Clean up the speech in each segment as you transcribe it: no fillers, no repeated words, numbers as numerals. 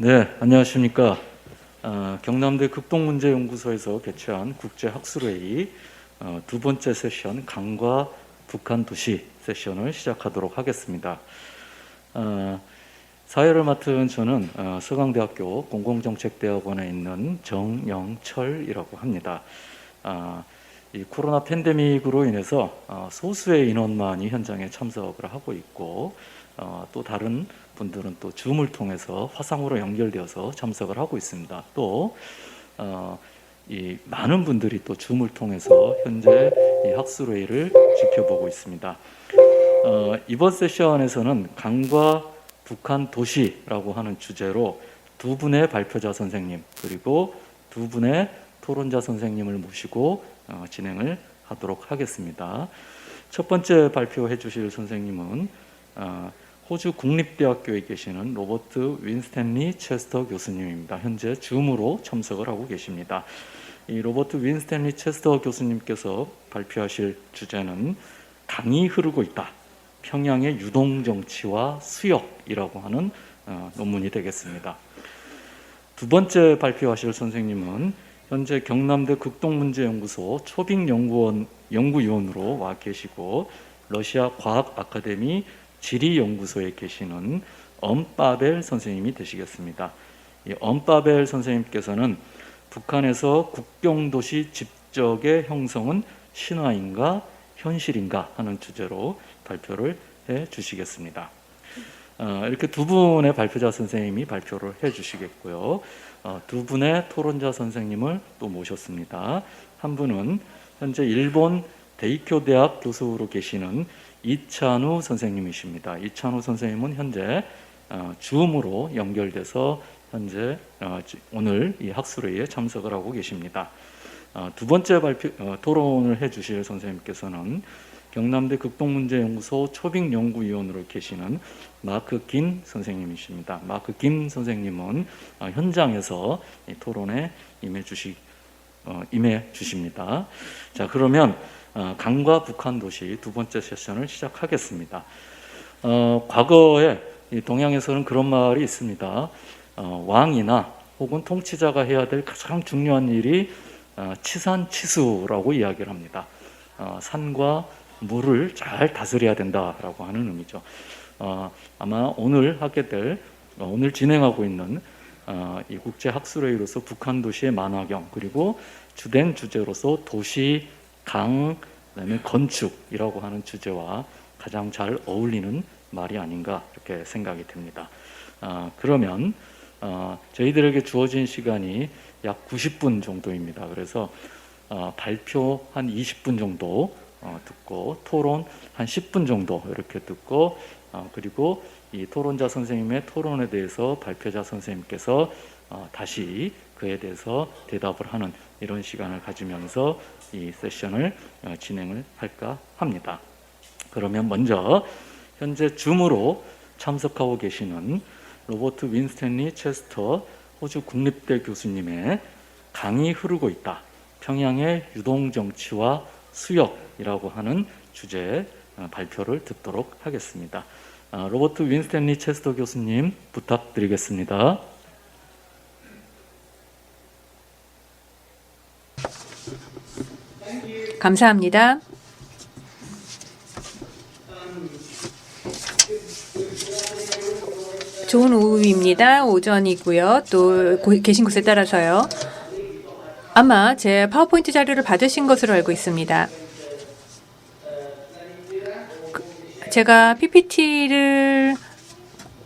네, 안녕하십니까. 경남대 극동문제연구소에서 개최한 국제학술회의 두 번째 세션 강과 북한 도시 세션을 시작하도록 하겠습니다. 사회를 맡은 저는 서강대학교 공공정책대학원에 있는 정영철이라고 합니다. 이 코로나 팬데믹으로 인해서 소수의 인원만이 현장에 참석을 하고 있고 또 다른 분들은 또 줌을 통해서 화상으로 연결되어서 참석을 하고 있습니다. 또 이 많은 분들이 또 줌을 통해서 현재 이 학술회의를 지켜보고 있습니다. 이번 세션에서는 강과 북한 도시라고 하는 주제로 두 분의 발표자 선생님 그리고 두 분의 토론자 선생님을 모시고 진행을 하도록 하겠습니다. 첫 번째 발표해 주실 선생님은 호주 국립대학교에 계시는 로버트 윈스탠리 체스터 교수님입니다. 현재 줌으로 참석을 하고 계십니다. 이 로버트 윈스탠리 체스터 교수님께서 발표하실 주제는 강이 흐르고 있다. 평양의 유동정치와 수역이라고 하는 논문이 되겠습니다. 두 번째 발표하실 선생님은 현재 경남대 극동문제연구소 초빙연구위원으로 와 계시고 러시아 과학 아카데미 지리연구소에 계시는 엄빠벨 선생님이 되시겠습니다. 이 엄빠벨 선생님께서는 북한에서 국경도시 집적의 형성은 신화인가 현실인가 하는 주제로 발표를 해 주시겠습니다. 이렇게 두 분의 발표자 선생님이 발표를 해 주시겠고요. 두 분의 토론자 선생님을 또 모셨습니다. 한 분은 현재 일본 데이쿄 대학 교수로 계시는 이찬우 선생님이십니다. 이찬우 선생님은 현재 줌으로 연결돼서 현재 오늘 이 학술회의에 참석을 하고 계십니다. 두 번째 토론을 해주실 선생님께서는 경남대 극동문제연구소 초빙연구위원으로 계시는 마크 김 선생님이십니다. 마크 김 선생님은 현장에서 이 토론에 임해 주십니다. 자, 그러면 강과 북한 도시 두 번째 세션을 시작하겠습니다. 과거에 동양에서는 그런 말이 있습니다. 왕이나 혹은 통치자가 해야 될 가장 중요한 일이 치산치수라고 이야기를 합니다. 산과 물을 잘 다스려야 된다라고 하는 의미죠. 아마 오늘 오늘 진행하고 있는 이 국제학술회의로서 북한 도시의 만화경 그리고 주된 주제로서 도시, 강, 그다음에 건축이라고 하는 주제와 가장 잘 어울리는 말이 아닌가 이렇게 생각이 듭니다. 그러면 저희들에게 주어진 시간이 약 90분 정도입니다. 그래서 발표 한 20분 정도 듣고 토론 한 10분 정도 이렇게 듣고 그리고 이 토론자 선생님의 토론에 대해서 발표자 선생님께서 다시 그에 대해서 대답을 하는 이런 시간을 가지면서 이 세션을 진행을 할까 합니다. 그러면 먼저 현재 줌으로 참석하고 계시는 로버트 윈스탠리 체스터 호주 국립대 교수님의 강이 흐르고 있다. 평양의 유동정치와 수역이라고 하는 주제의 발표를 듣도록 하겠습니다. 로버트 윈스탠리 체스터 교수님 부탁드리겠습니다. 감사합니다. 좋은 오후입니다. 오전이고요. 또 계신 곳에 따라서요. 아마 제 파워포인트 자료를 받으신 것으로 알고 있습니다. 제가 PPT를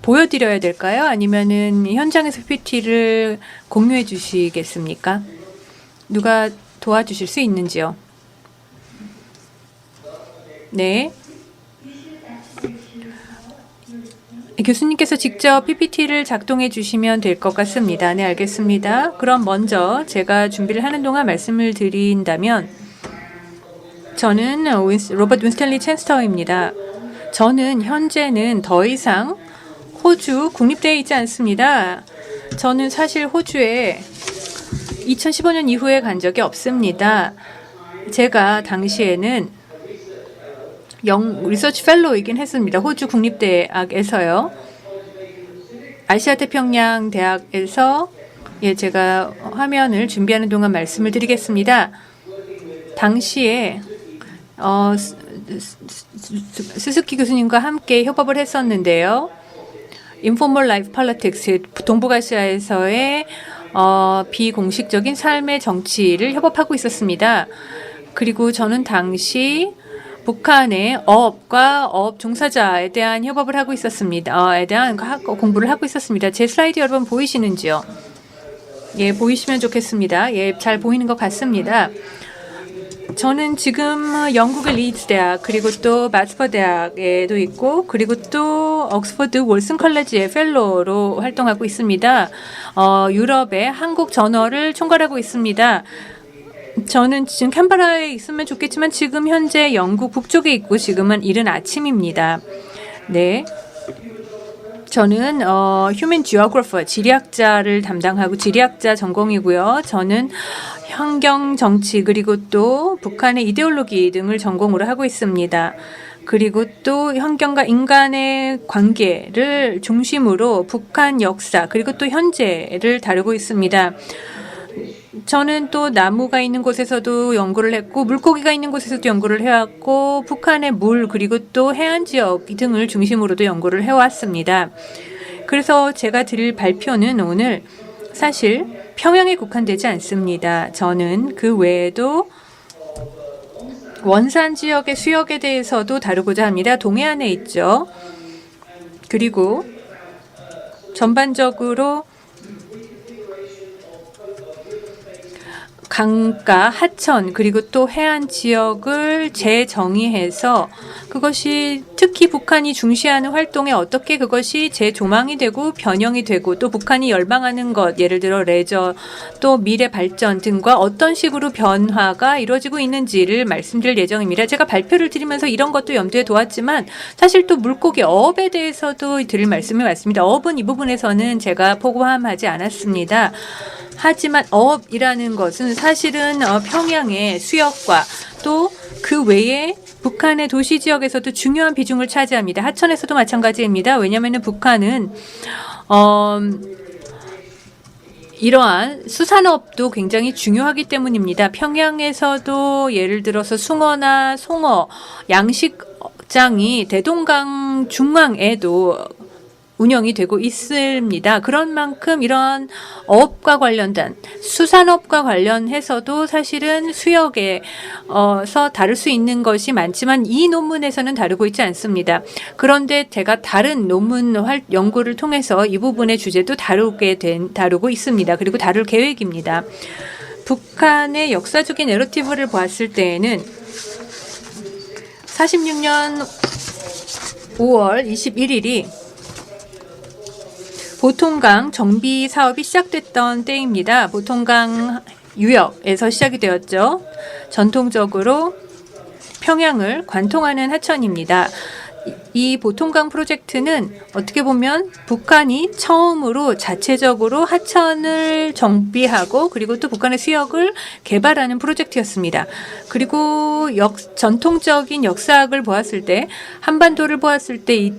보여드려야 될까요? 아니면은 현장에서 PPT를 공유해 주시겠습니까? 누가 도와주실 수 있는지요? 네. 교수님께서 직접 PPT를 작동해 주시면 될 것 같습니다. 네, 알겠습니다. 그럼 먼저 제가 준비를 하는 동안 말씀을 드린다면 저는 로버트 윈스탠리 체스터입니다. 저는 현재는 더 이상 호주 국립대에 있지 않습니다. 저는 사실 호주에 2015년 이후에 간 적이 없습니다. 제가 당시에는 리서치 펠로우이긴 했습니다. 호주 국립대학에서요. 아시아 태평양 대학에서 제가 화면을 준비하는 동안 말씀을 드리겠습니다. 당시에 스스키 교수님과 함께 협업을 했었는데요. Informal Life Politics, 동북아시아에서의 비공식적인 삶의 정치를 협업하고 있었습니다. 그리고 저는 당시 북한의 어업과 어업 종사자에 대한 협업을 하고 있었습니다. 에 대한 공부를 하고 있었습니다. 제 슬라이드 여러분 보이시는지요? 예, 보이시면 좋겠습니다. 예, 잘 보이는 것 같습니다. 저는 지금 영국의 리드스 대학 그리고 또 마스퍼 대학에도 있고 그리고 또 옥스퍼드 월슨 컬리지의 펠로로 활동하고 있습니다. 유럽의 한국 저널을 총괄하고 있습니다. 저는 지금 캔버라에 있으면 좋겠지만 지금 현재 영국 북쪽에 있고 지금은 이른 아침입니다. 네. 저는 휴먼 지오그래퍼 지리학자를 담당하고 지리학자 전공이고요. 저는 환경 정치 그리고 또 북한의 이데올로기 등을 전공으로 하고 있습니다. 그리고 또 환경과 인간의 관계를 중심으로 북한 역사 그리고 또 현재를 다루고 있습니다. 저는 또 나무가 있는 곳에서도 연구를 했고 물고기가 있는 곳에서도 연구를 해왔고 북한의 물 그리고 또 해안 지역 등을 중심으로도 연구를 해왔습니다. 그래서 제가 드릴 발표는 오늘 사실 평양에 국한되지 않습니다. 저는 그 외에도 원산 지역의 수역에 대해서도 다루고자 합니다. 동해안에 있죠. 그리고 전반적으로 강가, 하천 그리고 또 해안 지역을 재정의해서 그것이 특히 북한이 중시하는 활동에 어떻게 그것이 재조망이 되고 변형이 되고 또 북한이 열방하는 것 예를 들어 레저 또 미래 발전 등과 어떤 식으로 변화가 이루어지고 있는지를 말씀드릴 예정입니다. 제가 발표를 드리면서 이런 것도 염두에 두었지만 사실 또 물고기 어업에 대해서도 드릴 말씀이 많습니다. 어업은 이 부분에서는 제가 포함하지 않았습니다. 하지만 어업이라는 것은 사실은 평양의 수역과 또 그 외에 북한의 도시 지역에서도 중요한 비중을 차지합니다. 하천에서도 마찬가지입니다. 왜냐하면 북한은 이러한 수산업도 굉장히 중요하기 때문입니다. 평양에서도 예를 들어서 숭어나 송어 양식장이 대동강 중앙에도 운영이 되고 있습니다. 그런 만큼 이러한 어업과 관련된 수산업과 관련해서도 사실은 수역에서 다룰 수 있는 것이 많지만 이 논문에서는 다루고 있지 않습니다. 그런데 제가 다른 논문 연구를 통해서 이 부분의 주제도 다루고 있습니다. 그리고 다룰 계획입니다. 북한의 역사적인 내러티브를 보았을 때에는 46년 5월 21일이 보통강 정비 사업이 시작됐던 때입니다. 보통강 유역에서 시작이 되었죠. 전통적으로 평양을 관통하는 하천입니다. 이 보통강 프로젝트는 어떻게 보면 북한이 처음으로 자체적으로 하천을 정비하고 그리고 또 북한의 수역을 개발하는 프로젝트였습니다. 그리고 전통적인 역사학을 보았을 때 한반도를 보았을 때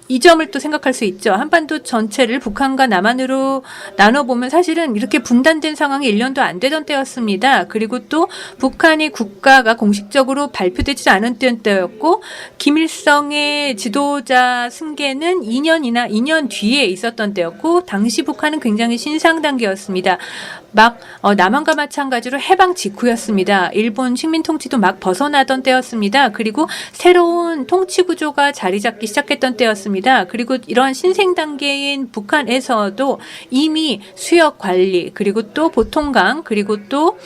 이 점을 또 생각할 수 있죠. 한반도 전체를 북한과 남한으로 나눠보면 사실은 이렇게 분단된 상황이 1년도 안 되던 때였습니다. 그리고 또 북한의 국가가 공식적으로 발표되지 않은 때였고 김일성의 지도자 승계는 2년 뒤에 있었던 때였고 당시 북한은 굉장히 신상 단계였습니다. 막 남한과 마찬가지로 해방 직후였습니다. 일본 식민 통치도 막 벗어나던 때였습니다. 그리고 새로운 통치 구조가 자리 잡기 시작했던 때였습니다. 그리고 이러한 신생 단계인 북한에서도 이미 수역 관리 그리고 또 보통강 그리고 또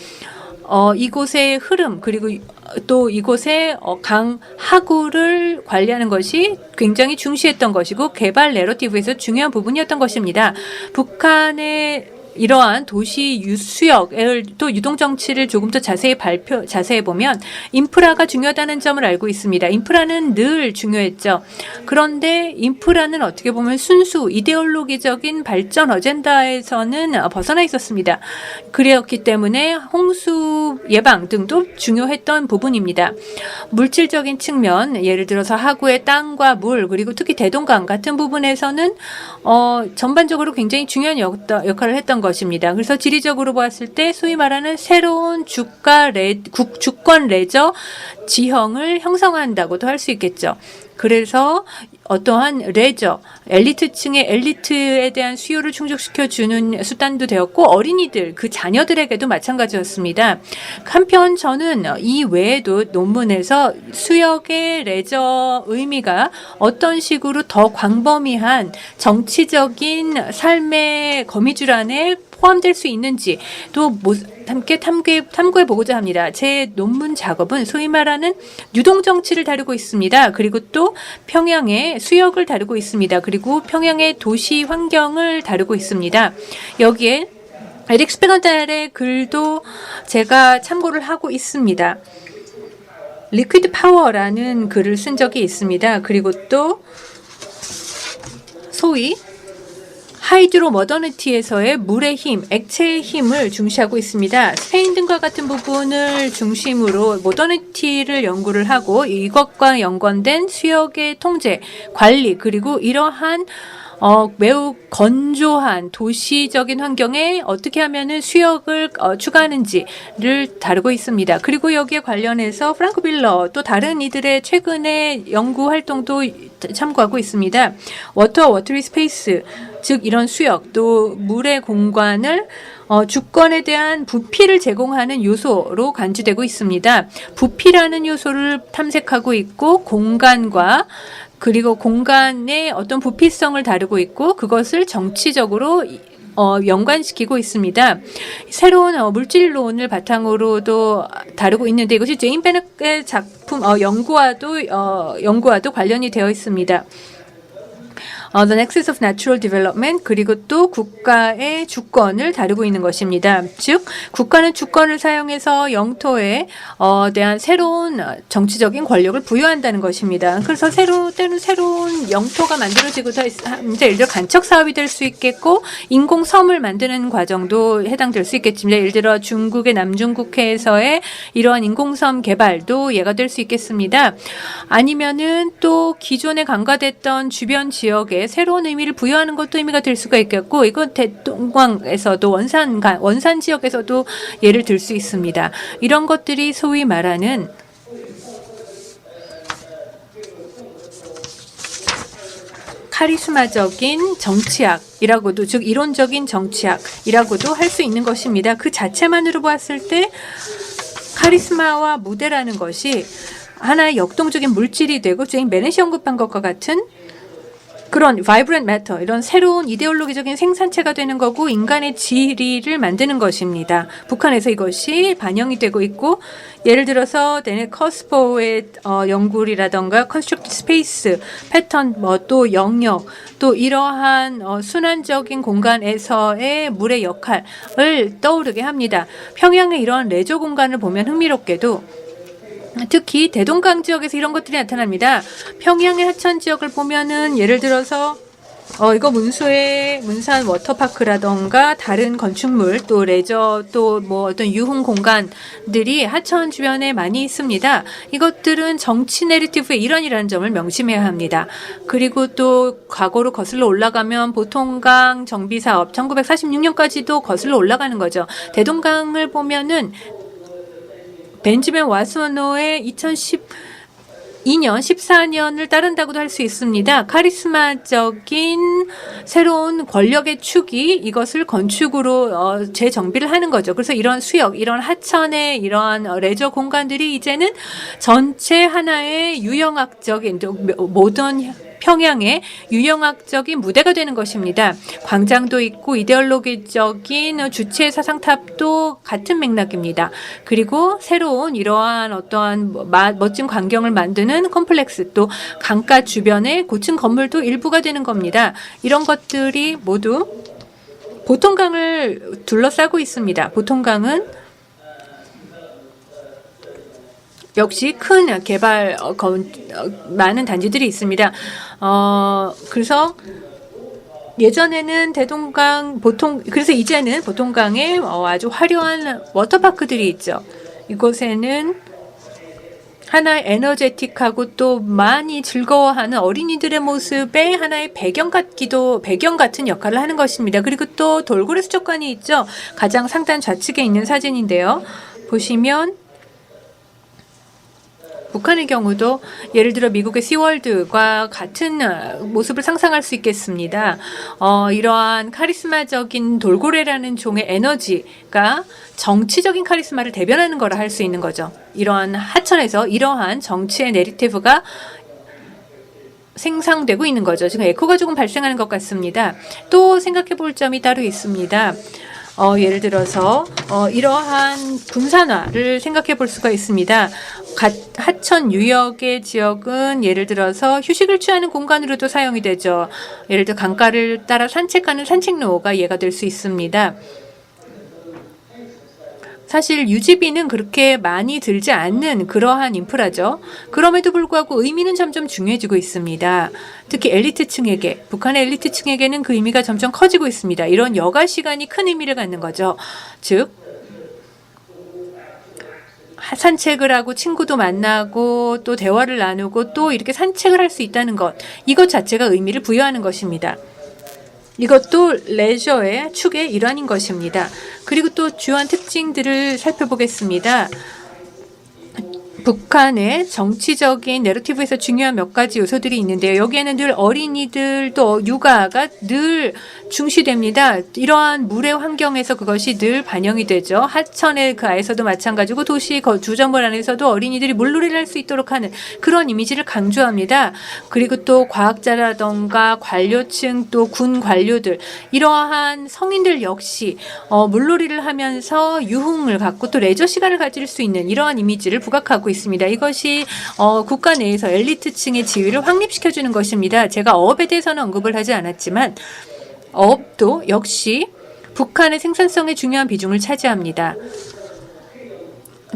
이곳의 흐름 그리고 또 이곳의 강 하구를 관리하는 것이 굉장히 중시했던 것이고 개발 내러티브에서 중요한 부분이었던 것입니다. 북한의 이러한 도시 수역을 또 유동 정치를 조금 더 자세히 보면 인프라가 중요하다는 점을 알고 있습니다. 인프라는 늘 중요했죠. 그런데 인프라는 어떻게 보면 순수 이데올로기적인 발전 어젠다에서는 벗어나 있었습니다. 그렇기 때문에 홍수 예방 등도 중요했던 부분입니다. 물질적인 측면, 예를 들어서 하구의 땅과 물, 그리고 특히 대동강 같은 부분에서는 전반적으로 굉장히 중요한 역할을 했던 것입니다. 그래서 지리적으로 보았을 때 소위 말하는 새로운 주권 레저 지형을 형성한다고도 할 수 있겠죠. 그래서 어떠한 레저, 엘리트층의 엘리트에 대한 수요를 충족시켜주는 수단도 되었고 어린이들, 그 자녀들에게도 마찬가지였습니다. 한편 저는 이 외에도 논문에서 수역의 레저 의미가 어떤 식으로 더 광범위한 정치적인 삶의 거미줄 안에 포함될 수 있는지 또 함께 탐구해 보고자 합니다. 제 논문 작업은 소위 말하는 유동 정치를 다루고 있습니다. 그리고 또 평양의 수역을 다루고 있습니다. 그리고 평양의 도시 환경을 다루고 있습니다. 여기에 에릭 스페너달의 글도 제가 참고를 하고 있습니다. 리퀴드 파워라는 글을 쓴 적이 있습니다. 그리고 또 소위 하이드로 모더니티에서의 물의 힘, 액체의 힘을 중시하고 있습니다. 스페인 등과 같은 부분을 중심으로 모더니티를 연구를 하고 이것과 연관된 수역의 통제, 관리, 그리고 이러한 매우 건조한 도시적인 환경에 어떻게 하면은 수역을 추가하는지를 다루고 있습니다. 그리고 여기에 관련해서 프랑크 빌러 또 다른 이들의 최근의 연구 활동도 참고하고 있습니다. 워터리 스페이스, 즉 이런 수역 또 물의 공간을 주권에 대한 부피를 제공하는 요소로 간주되고 있습니다. 부피라는 요소를 탐색하고 있고 공간과 그리고 공간의 어떤 부피성을 다루고 있고 그것을 정치적으로 연관시키고 있습니다. 새로운 물질론을 바탕으로도 다루고 있는데 이것이 제인 베넷의 작품 연구와도 관련이 되어 있습니다. The Nexus of Natural Development 그리고 또 국가의 주권을 다루고 있는 것입니다. 즉 국가는 주권을 사용해서 영토에 대한 새로운 정치적인 권력을 부여한다는 것입니다. 그래서 때는 새로운 영토가 만들어지고도 합니다. 예를 들어 간척 사업이 될 수 있겠고 인공섬을 만드는 과정도 해당될 수 있겠습니다. 예를 들어 중국의 남중국해에서의 이러한 인공섬 개발도 예가 될 수 있겠습니다. 아니면은 또 기존에 강화됐던 주변 지역에 새로운 의미를 부여하는 것도 의미가 될 수가 있겠고 이건 대동강에서도 원산 지역에서도 예를 들 수 있습니다. 이런 것들이 소위 말하는 카리스마적인 정치학이라고도 즉 이론적인 정치학이라고도 할 수 있는 것입니다. 그 자체만으로 보았을 때 카리스마와 무대라는 것이 하나의 역동적인 물질이 되고 제인 베넷이 언급한 것과 같은 그런 vibrant matter, 이런 새로운 이데올로기적인 생산체가 되는 거고 인간의 지리를 만드는 것입니다. 북한에서 이것이 반영이 되고 있고 예를 들어서 데닐 커스포의 연구라던가 constructed space, 패턴, 또 영역, 또 이러한 순환적인 공간에서의 물의 역할을 떠오르게 합니다. 평양의 이런 레저 공간을 보면 흥미롭게도 특히 대동강 지역에서 이런 것들이 나타납니다. 평양의 하천 지역을 보면은 예를 들어서 이거 문산 워터파크라던가 다른 건축물 또 레저 또 어떤 유흥 공간들이 하천 주변에 많이 있습니다. 이것들은 정치 내러티브의 일환이라는 점을 명심해야 합니다. 그리고 또 과거로 거슬러 올라가면 보통강 정비 사업 1946년까지도 거슬러 올라가는 거죠. 대동강을 보면은 벤jamin 와스노의 2012년, 14년을 따른다고도 할 수 있습니다. 카리스마적인 새로운 권력의 축이 이것을 건축으로 재정비를 하는 거죠. 그래서 이런 수역, 이런 하천의 이러한 레저 공간들이 이제는 전체 하나의 유형학적인 모던 평양의 유형학적인 무대가 되는 것입니다. 광장도 있고 이데올로기적인 주체 사상탑도 같은 맥락입니다. 그리고 새로운 이러한 어떠한 멋진 광경을 만드는 컴플렉스 또 강가 주변의 고층 건물도 일부가 되는 겁니다. 이런 것들이 모두 보통강을 둘러싸고 있습니다. 보통강은 역시 큰 개발 많은 단지들이 있습니다. 그래서 예전에는 그래서 이제는 보통강에 아주 화려한 워터파크들이 있죠. 이곳에는 하나의 에너제틱하고 또 많이 즐거워하는 어린이들의 모습에 하나의 배경 같은 역할을 하는 것입니다. 그리고 또 돌고래 수족관이 있죠. 가장 상단 좌측에 있는 사진인데요. 보시면 북한의 경우도 예를 들어 미국의 시월드과 같은 모습을 상상할 수 있겠습니다. 이러한 카리스마적인 돌고래라는 종의 에너지가 정치적인 카리스마를 대변하는 거라 할 수 있는 거죠. 이러한 하천에서 이러한 정치의 내리티브가 생성되고 있는 거죠. 지금 에코가 조금 발생하는 것 같습니다. 또 생각해 볼 점이 따로 있습니다. 예를 들어서 이러한 분산화를 생각해 볼 수가 있습니다. 하천 유역의 지역은 예를 들어서 휴식을 취하는 공간으로도 사용이 되죠. 예를 들어 강가를 따라 산책하는 산책로가 예가 될 수 있습니다. 사실 유지비는 그렇게 많이 들지 않는 그러한 인프라죠. 그럼에도 불구하고 의미는 점점 중요해지고 있습니다. 특히 엘리트층에게, 북한의 엘리트층에게는 그 의미가 점점 커지고 있습니다. 이런 여가 시간이 큰 의미를 갖는 거죠. 즉 산책을 하고 친구도 만나고 또 대화를 나누고 또 이렇게 산책을 할 수 있다는 것, 이것 자체가 의미를 부여하는 것입니다. 이것도 레저의 축의 일환인 것입니다. 그리고 또 주요한 특징들을 살펴보겠습니다. 북한의 정치적인 내러티브에서 중요한 몇 가지 요소들이 있는데요. 여기에는 늘 어린이들 또 육아가 늘 중시됩니다. 이러한 물의 환경에서 그것이 늘 반영이 되죠. 하천의 그 아에서도 마찬가지고 도시 주점물 안에서도 어린이들이 물놀이를 할 수 있도록 하는 그런 이미지를 강조합니다. 그리고 또 과학자라던가 관료층 또 군 관료들 이러한 성인들 역시 물놀이를 하면서 유흥을 갖고 또 레저 시간을 가질 수 있는 이러한 이미지를 부각하고 있습니다. 이것이 국가 내에서 엘리트층의 지위를 확립시켜주는 것입니다. 제가 어업에 대해서는 언급을 하지 않았지만 어업도 역시 북한의 생산성에 중요한 비중을 차지합니다.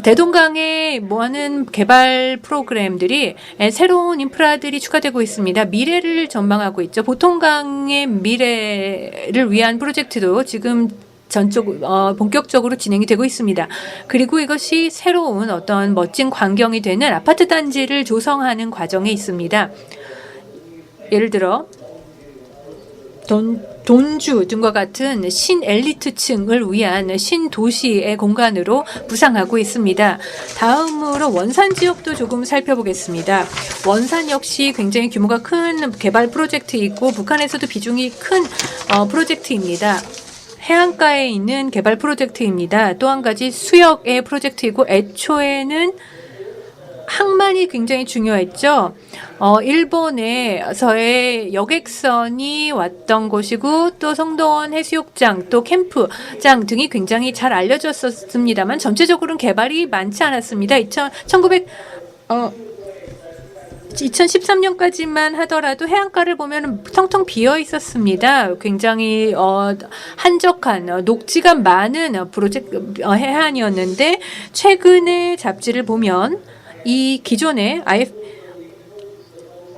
대동강에 많은 개발 프로그램들이 새로운 인프라들이 추가되고 있습니다. 미래를 전망하고 있죠. 보통강의 미래를 위한 프로젝트도 지금 본격적으로 진행이 되고 있습니다. 그리고 이것이 새로운 어떤 멋진 광경이 되는 아파트 단지를 조성하는 과정에 있습니다. 예를 들어 돈주 등과 같은 신엘리트층을 위한 신도시의 공간으로 부상하고 있습니다. 다음으로 원산 지역도 조금 살펴보겠습니다. 원산 역시 굉장히 규모가 큰 개발 프로젝트이고 북한에서도 비중이 큰 프로젝트입니다. 해안가에 있는 개발 프로젝트입니다. 또 한 가지 수역의 프로젝트이고 애초에는 항만이 굉장히 중요했죠. 일본에서의 여객선이 왔던 곳이고 또 성동원 해수욕장 또 캠프장 등이 굉장히 잘 알려졌었습니다만 전체적으로는 개발이 많지 않았습니다. 2013년까지만 하더라도 해안가를 보면 텅텅 비어 있었습니다. 굉장히 한적한 녹지가 많은 해안이었는데 최근의 잡지를 보면 이 기존의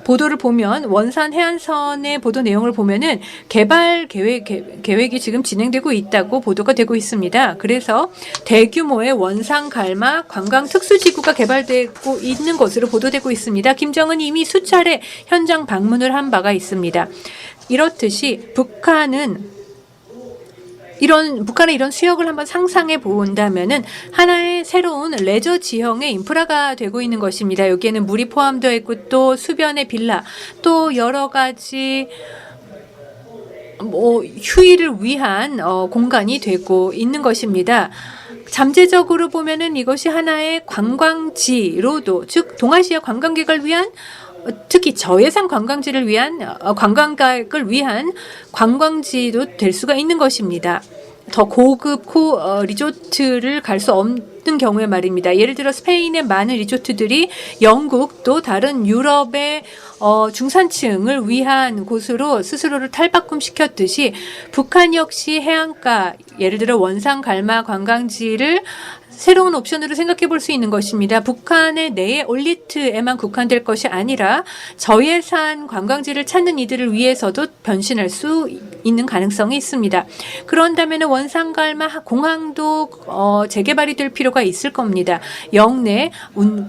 보도를 보면 원산 해안선의 보도 내용을 보면은 개발 계획이 지금 진행되고 있다고 보도가 되고 있습니다. 그래서 대규모의 원산 갈막 관광 특수지구가 개발되고 있는 것으로 보도되고 있습니다. 김정은이 이미 수차례 현장 방문을 한 바가 있습니다. 이렇듯이 북한의 이런 수역을 한번 상상해 본다면은 하나의 새로운 레저 지형의 인프라가 되고 있는 것입니다. 여기에는 물이 포함되어 있고 또 수변의 빌라 또 여러 가지 휴일을 위한 공간이 되고 있는 것입니다. 잠재적으로 보면은 이것이 하나의 관광지로도 즉 동아시아 관광객을 위한 특히 저예산 관광지를 위한 관광객을 위한 관광지도 될 수가 있는 것입니다. 더 고급 리조트를 갈 수 없는 경우에 말입니다. 예를 들어 스페인의 많은 리조트들이 영국 또 다른 유럽의 중산층을 위한 곳으로 스스로를 탈바꿈시켰듯이 북한 역시 해안가, 예를 들어 원산 갈마 관광지를 새로운 옵션으로 생각해 볼 수 있는 것입니다. 북한의 내의 올리트에만 국한될 것이 아니라 저예산 관광지를 찾는 이들을 위해서도 변신할 수 있는 가능성이 있습니다. 그런다면 원산갈마 공항도 재개발이 될 필요가 있을 겁니다. 영내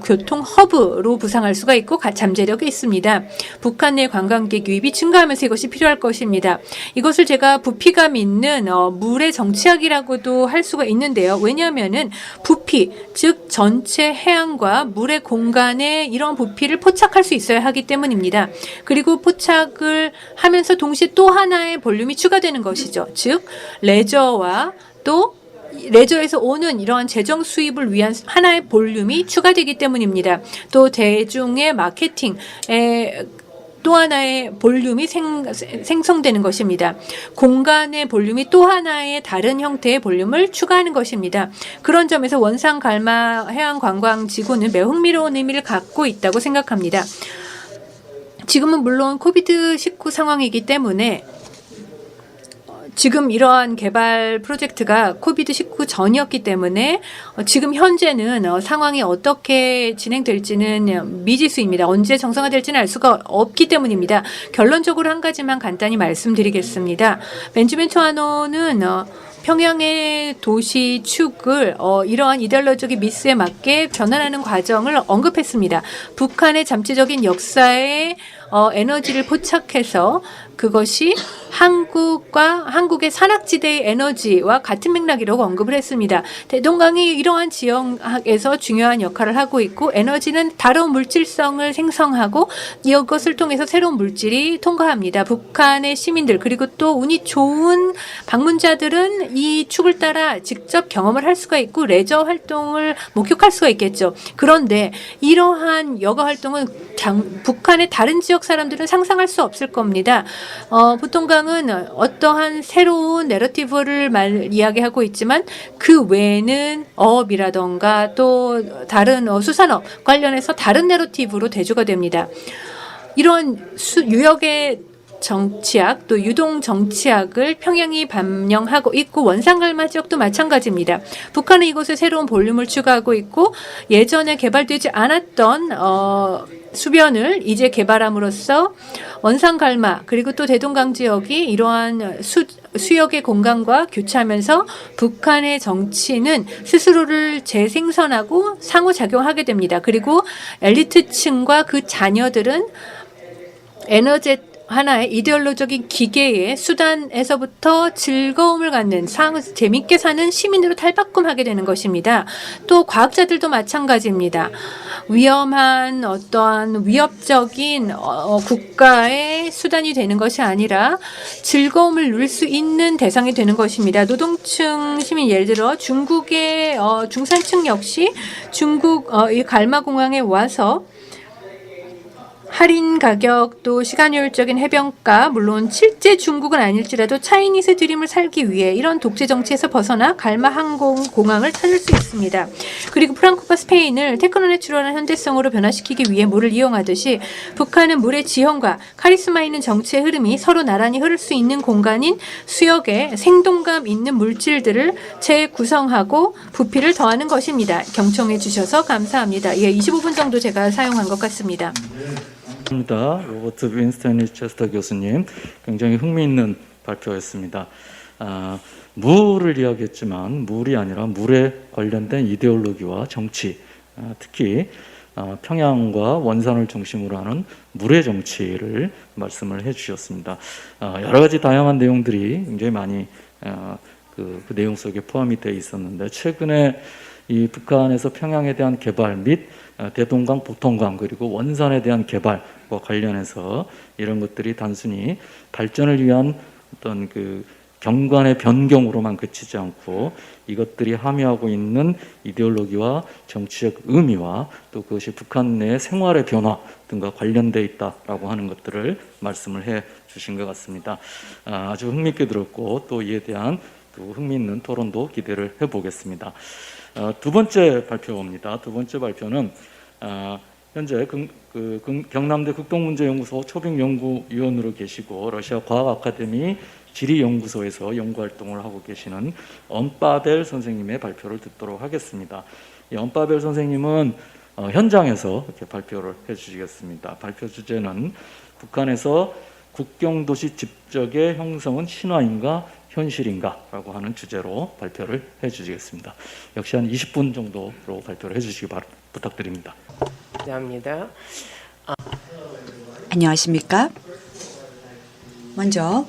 교통 허브로 부상할 수가 있고 잠재력이 있습니다. 북한 내 관광객 유입이 증가하면서 이것이 필요할 것입니다. 이것을 제가 부피감 있는 물의 정치학이라고도 할 수가 있는데요. 왜냐하면은 부피, 즉 전체 해안과 물의 공간에 이런 부피를 포착할 수 있어야 하기 때문입니다. 그리고 포착을 하면서 동시에 또 하나의 볼륨이 추가되는 것이죠. 즉 레저와 또 레저에서 오는 이러한 재정 수입을 위한 하나의 볼륨이 추가되기 때문입니다. 또 대중의 마케팅에 또 하나의 볼륨이 생성되는 것입니다. 공간의 볼륨이 또 하나의 다른 형태의 볼륨을 추가하는 것입니다. 그런 점에서 원산 갈마 해안관광지구는 매우 흥미로운 의미를 갖고 있다고 생각합니다. 지금은 물론 코비드-19 상황이기 때문에 지금 이러한 개발 프로젝트가 코비드-19 전이었기 때문에 지금 현재는 상황이 어떻게 진행될지는 미지수입니다. 언제 정상화될지는 알 수가 없기 때문입니다. 결론적으로 한 가지만 간단히 말씀드리겠습니다. 벤자민 투아노는 평양의 도시 축을 이러한 이데올로적인 미스에 맞게 변환하는 과정을 언급했습니다. 북한의 잠재적인 역사에 에너지를 포착해서 그것이 한국의 산악지대의 에너지와 같은 맥락이라고 언급을 했습니다. 대동강이 이러한 지역에서 중요한 역할을 하고 있고 에너지는 다른 물질성을 생성하고 이것을 통해서 새로운 물질이 통과합니다. 북한의 시민들 그리고 또 운이 좋은 방문자들은 이 축을 따라 직접 경험을 할 수가 있고 레저 활동을 목격할 수가 있겠죠. 그런데 이러한 여가 활동은 북한의 다른 지역 사람들은 상상할 수 없을 겁니다. 보통강은 어떠한 새로운 내러티브를 이야기하고 있지만 그 외에는 어업이라던가 또 다른 수산업 관련해서 다른 내러티브로 대조가 됩니다. 이런 유역의 정치학 또 유동 정치학을 평양이 반영하고 있고 원산갈마 지역도 마찬가지입니다. 북한은 이곳에 새로운 볼륨을 추가하고 있고 예전에 개발되지 않았던 수변을 이제 개발함으로써 원산갈마 그리고 또 대동강 지역이 이러한 수역의 공간과 교차하면서 북한의 정치는 스스로를 재생선하고 상호작용하게 됩니다. 그리고 엘리트층과 그 자녀들은 에너지 하나의 이데올로적인 기계의 수단에서부터 즐거움을 갖는 재밌게 사는 시민으로 탈바꿈하게 되는 것입니다. 또 과학자들도 마찬가지입니다. 위험한 어떠한 위협적인 국가의 수단이 되는 것이 아니라 즐거움을 누릴 수 있는 대상이 되는 것입니다. 노동층 시민 예를 들어 중국의 중산층 역시 중국 이 갈마공항에 와서 할인 가격 또 시간 효율적인 해변가 물론 실제 중국은 아닐지라도 차이니스 드림을 살기 위해 이런 독재 정치에서 벗어나 갈마 항공공항을 찾을 수 있습니다. 그리고 프랑코가 스페인을 테크노내추럴한 현대성으로 변화시키기 위해 물을 이용하듯이 북한은 물의 지형과 카리스마 있는 정치의 흐름이 서로 나란히 흐를 수 있는 공간인 수역에 생동감 있는 물질들을 재구성하고 부피를 더하는 것입니다. 경청해 주셔서 감사합니다. 예, 25분 정도 제가 사용한 것 같습니다. 감사합니다. 로버트 윈스턴리 체스터 교수님 굉장히 흥미있는 발표였습니다. 물을 이야기했지만 물이 아니라 물에 관련된 이데올로기와 정치, 특히 평양과 원산을 중심으로 하는 물의 정치를 말씀을 해주셨습니다. 여러 가지 다양한 내용들이 굉장히 많이 그 내용 속에 포함이 되어 있었는데 최근에 이 북한에서 평양에 대한 개발 및 대동강, 보통강 그리고 원산에 대한 개발과 관련해서 이런 것들이 단순히 발전을 위한 어떤 그 경관의 변경으로만 그치지 않고 이것들이 함유하고 있는 이데올로기와 정치적 의미와 또 그것이 북한 내 생활의 변화 등과 관련되어 있다라고 하는 것들을 말씀을 해 주신 것 같습니다. 아주 흥미있게 들었고 또 이에 대한 또 흥미있는 토론도 기대를 해보겠습니다. 두 번째 발표입니다. 두 번째 발표는 현재 경남대 극동문제연구소 초빙연구위원으로 계시고 러시아 과학 아카데미 지리연구소에서 연구활동을 하고 계시는 언바벨 선생님의 발표를 듣도록 하겠습니다. 이 언바벨 선생님은 현장에서 이렇게 발표를 해주시겠습니다. 발표 주제는 북한에서 국경도시 집적의 형성은 신화인가 현실인가라고 하는 주제로 발표를 해주시겠습니다. 역시 한 20분 정도로 발표를 해주시기 부탁드립니다. 감사합니다. 안녕하십니까? 먼저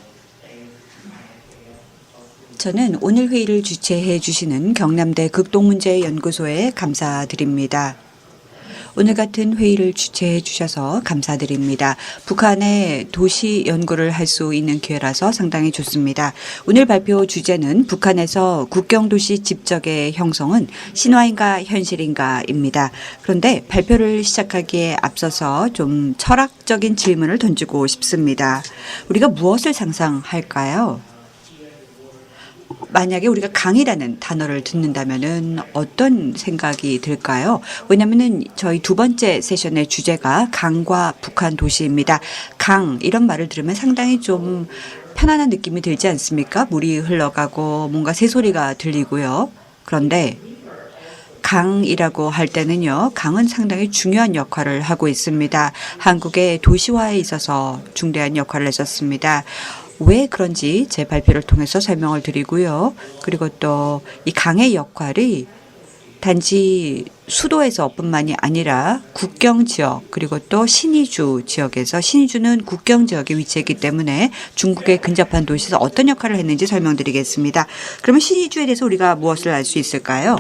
저는 오늘 회의를 주최해 주시는 경남대 극동문제연구소에 감사드립니다. 오늘 같은 회의를 주최해 주셔서 감사드립니다. 북한의 도시 연구를 할 수 있는 기회라서 상당히 좋습니다. 오늘 발표 주제는 북한에서 국경도시 집적의 형성은 신화인가 현실인가입니다. 그런데 발표를 시작하기에 앞서서 좀 철학적인 질문을 던지고 싶습니다. 우리가 무엇을 상상할까요? 만약에 우리가 강이라는 단어를 듣는다면은 어떤 생각이 들까요? 왜냐면은 저희 두 번째 세션의 주제가 강과 북한 도시입니다. 강 이런 말을 들으면 상당히 좀 편안한 느낌이 들지 않습니까? 물이 흘러가고 뭔가 새소리가 들리고요. 그런데 강이라고 할 때는요, 강은 상당히 중요한 역할을 하고 있습니다. 한국의 도시화에 있어서 중대한 역할을 했었습니다. 왜 그런지 제 발표를 통해서 설명을 드리고요. 그리고 또 이 강의 역할이 단지 수도에서뿐만이 아니라 국경 지역 그리고 또 신의주 지역에서 신의주는 국경 지역에 위치했기 때문에 중국에 근접한 도시에서 어떤 역할을 했는지 설명드리겠습니다. 그러면 신의주에 대해서 우리가 무엇을 알 수 있을까요?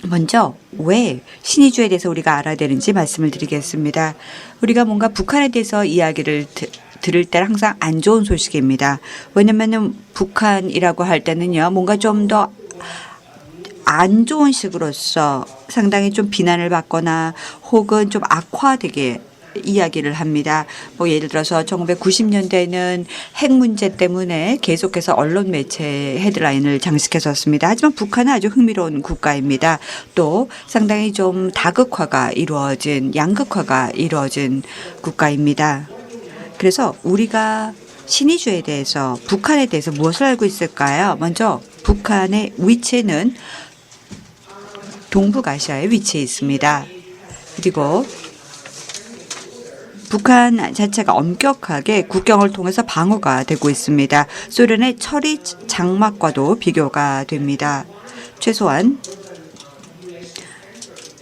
먼저 왜 신의주에 대해서 우리가 알아야 되는지 말씀을 드리겠습니다. 우리가 뭔가 북한에 대해서 이야기를 들을 때 항상 안 좋은 소식입니다. 왜냐면은 북한이라고 할 때는요, 뭔가 좀 더 안 좋은 식으로서 상당히 좀 비난을 받거나 혹은 좀 악화되게 이야기를 합니다. 뭐 예를 들어서 1990년대에는 핵 문제 때문에 계속해서 언론 매체 헤드라인을 장식했었습니다. 하지만 북한은 아주 흥미로운 국가입니다. 또 상당히 좀 다극화가 이루어진 양극화가 이루어진 국가입니다. 그래서 우리가 신의주에 대해서 북한에 대해서 무엇을 알고 있을까요? 먼저 북한의 위치는 동북아시아에 위치해 있습니다. 그리고 북한 자체가 엄격하게 국경을 통해서 방어가 되고 있습니다. 소련의 철이 장막과도 비교가 됩니다. 최소한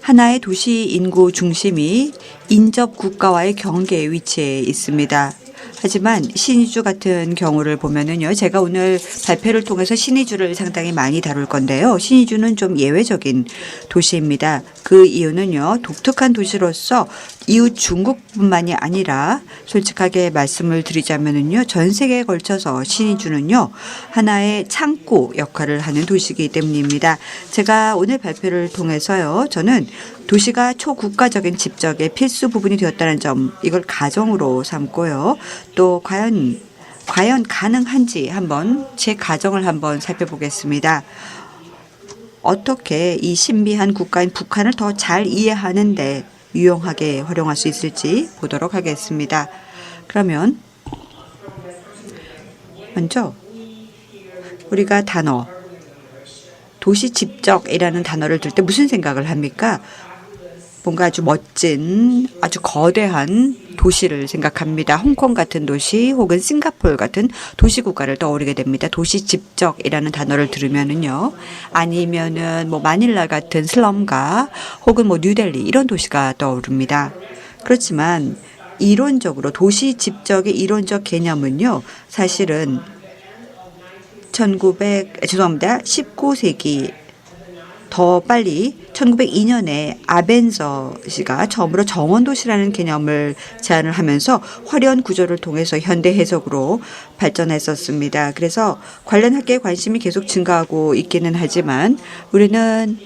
하나의 도시 인구 중심이 인접 국가와의 경계에 위치해 있습니다. 하지만 신의주 같은 경우를 보면은요, 제가 오늘 발표를 통해서 신의주를 상당히 많이 다룰 건데요. 신의주는 좀 예외적인 도시입니다. 그 이유는요, 독특한 도시로서 이웃 중국뿐만이 아니라 솔직하게 말씀을 드리자면은요, 전 세계에 걸쳐서 신의주는요, 하나의 창고 역할을 하는 도시이기 때문입니다. 제가 오늘 발표를 통해서요, 저는 도시가 초국가적인 집적의 필수 부분이 되었다는 점, 이걸 가정으로 삼고요. 또 과연 가능한지 한번 제 가정을 한번 살펴보겠습니다. 어떻게 이 신비한 국가인 북한을 더 잘 이해하는데 유용하게 활용할 수 있을지 보도록 하겠습니다. 그러면 먼저 우리가 단어 도시 집적이라는 단어를 들 때 무슨 생각을 합니까? 뭔가 아주 멋진 아주 거대한 도시를 생각합니다. 홍콩 같은 도시 혹은 싱가포르 같은 도시 국가를 떠오르게 됩니다. 도시 집적이라는 단어를 들으면은요. 아니면은 뭐 마닐라 같은 슬럼가 혹은 뭐 뉴델리 이런 도시가 떠오릅니다. 그렇지만 이론적으로 도시 집적의 이론적 개념은요. 사실은 19세기 더 빨리 1902년에 아벤서 씨가 처음으로 정원도시라는 개념을 제안을 하면서 화려한 구조를 통해서 현대 해석으로 발전했었습니다. 그래서 관련 학계의 관심이 계속 증가하고 있기는 하지만 우리는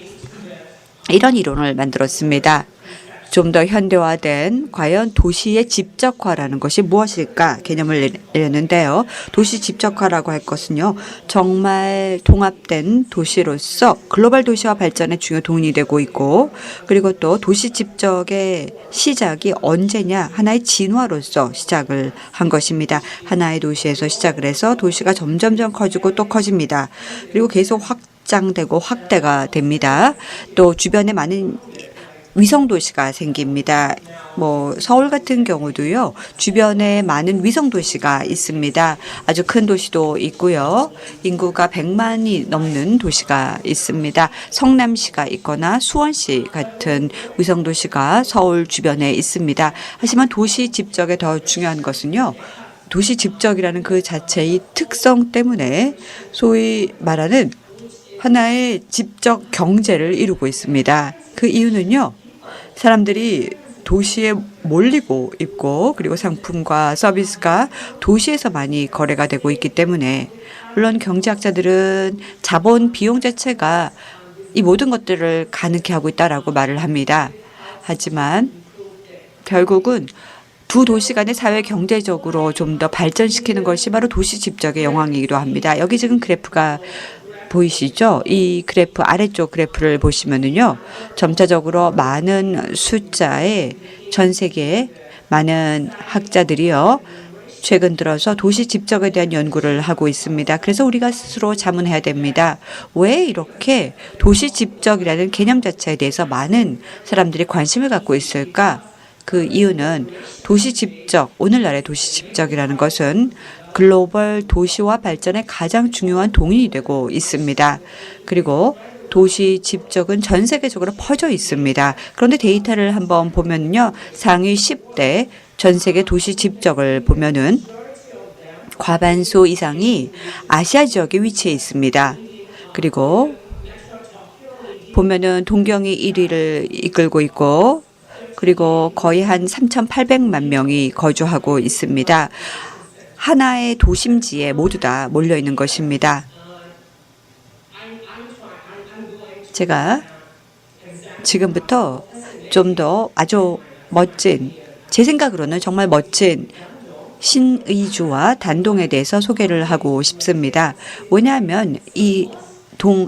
이런 이론을 만들었습니다. 좀 더 현대화된 과연 도시의 집적화라는 것이 무엇일까 개념을 내렸는데요. 도시 집적화라고 할 것은요. 정말 통합된 도시로서 글로벌 도시화 발전에 중요 동인이 되고 있고 그리고 또 도시 집적의 시작이 언제냐 하나의 진화로서 시작을 한 것입니다. 하나의 도시에서 시작을 해서 도시가 점점점 커지고 또 커집니다. 그리고 계속 확장되고 확대가 됩니다. 또 주변에 많은 위성 도시가 생깁니다. 서울 같은 경우도요. 주변에 많은 위성 도시가 있습니다. 아주 큰 도시도 있고요. 인구가 100만이 넘는 도시가 있습니다. 성남시가 있거나 수원시 같은 위성 도시가 서울 주변에 있습니다. 하지만 도시 집적에 더 중요한 것은요. 도시 집적이라는 그 자체의 특성 때문에 소위 말하는 하나의 집적 경제를 이루고 있습니다. 그 이유는요. 사람들이 도시에 몰리고 있고 그리고 상품과 서비스가 도시에서 많이 거래가 되고 있기 때문에 물론 경제학자들은 자본 비용 자체가 이 모든 것들을 가능케 하고 있다라고 말을 합니다. 하지만 결국은 두 도시 간의 사회 경제적으로 좀 더 발전시키는 것이 바로 도시 집적의 영향이기도 합니다. 여기 지금 그래프가 보이시죠? 이 그래프 아래쪽 그래프를 보시면은요. 점차적으로 많은 숫자의 전 세계에 많은 학자들이요. 최근 들어서 도시 집적에 대한 연구를 하고 있습니다. 그래서 우리가 스스로 자문해야 됩니다. 왜 이렇게 도시 집적이라는 개념 자체에 대해서 많은 사람들이 관심을 갖고 있을까? 그 이유는 도시 집적, 오늘날의 도시 집적이라는 것은 글로벌 도시화 발전에 가장 중요한 동인이 되고 있습니다. 그리고 도시 집적은 전 세계적으로 퍼져 있습니다. 그런데 데이터를 한번 보면요. 상위 10대 전 세계 도시 집적을 보면은 과반수 이상이 아시아 지역에 위치해 있습니다. 그리고 보면은 동경이 1위를 이끌고 있고 그리고 거의 한 3,800만 명이 거주하고 있습니다. 하나의 도심지에 모두 다 몰려 있는 것입니다. 제가 지금부터 좀 더 아주 멋진, 제 생각으로는 정말 멋진 신의주와 단동에 대해서 소개를 하고 싶습니다. 왜냐하면 이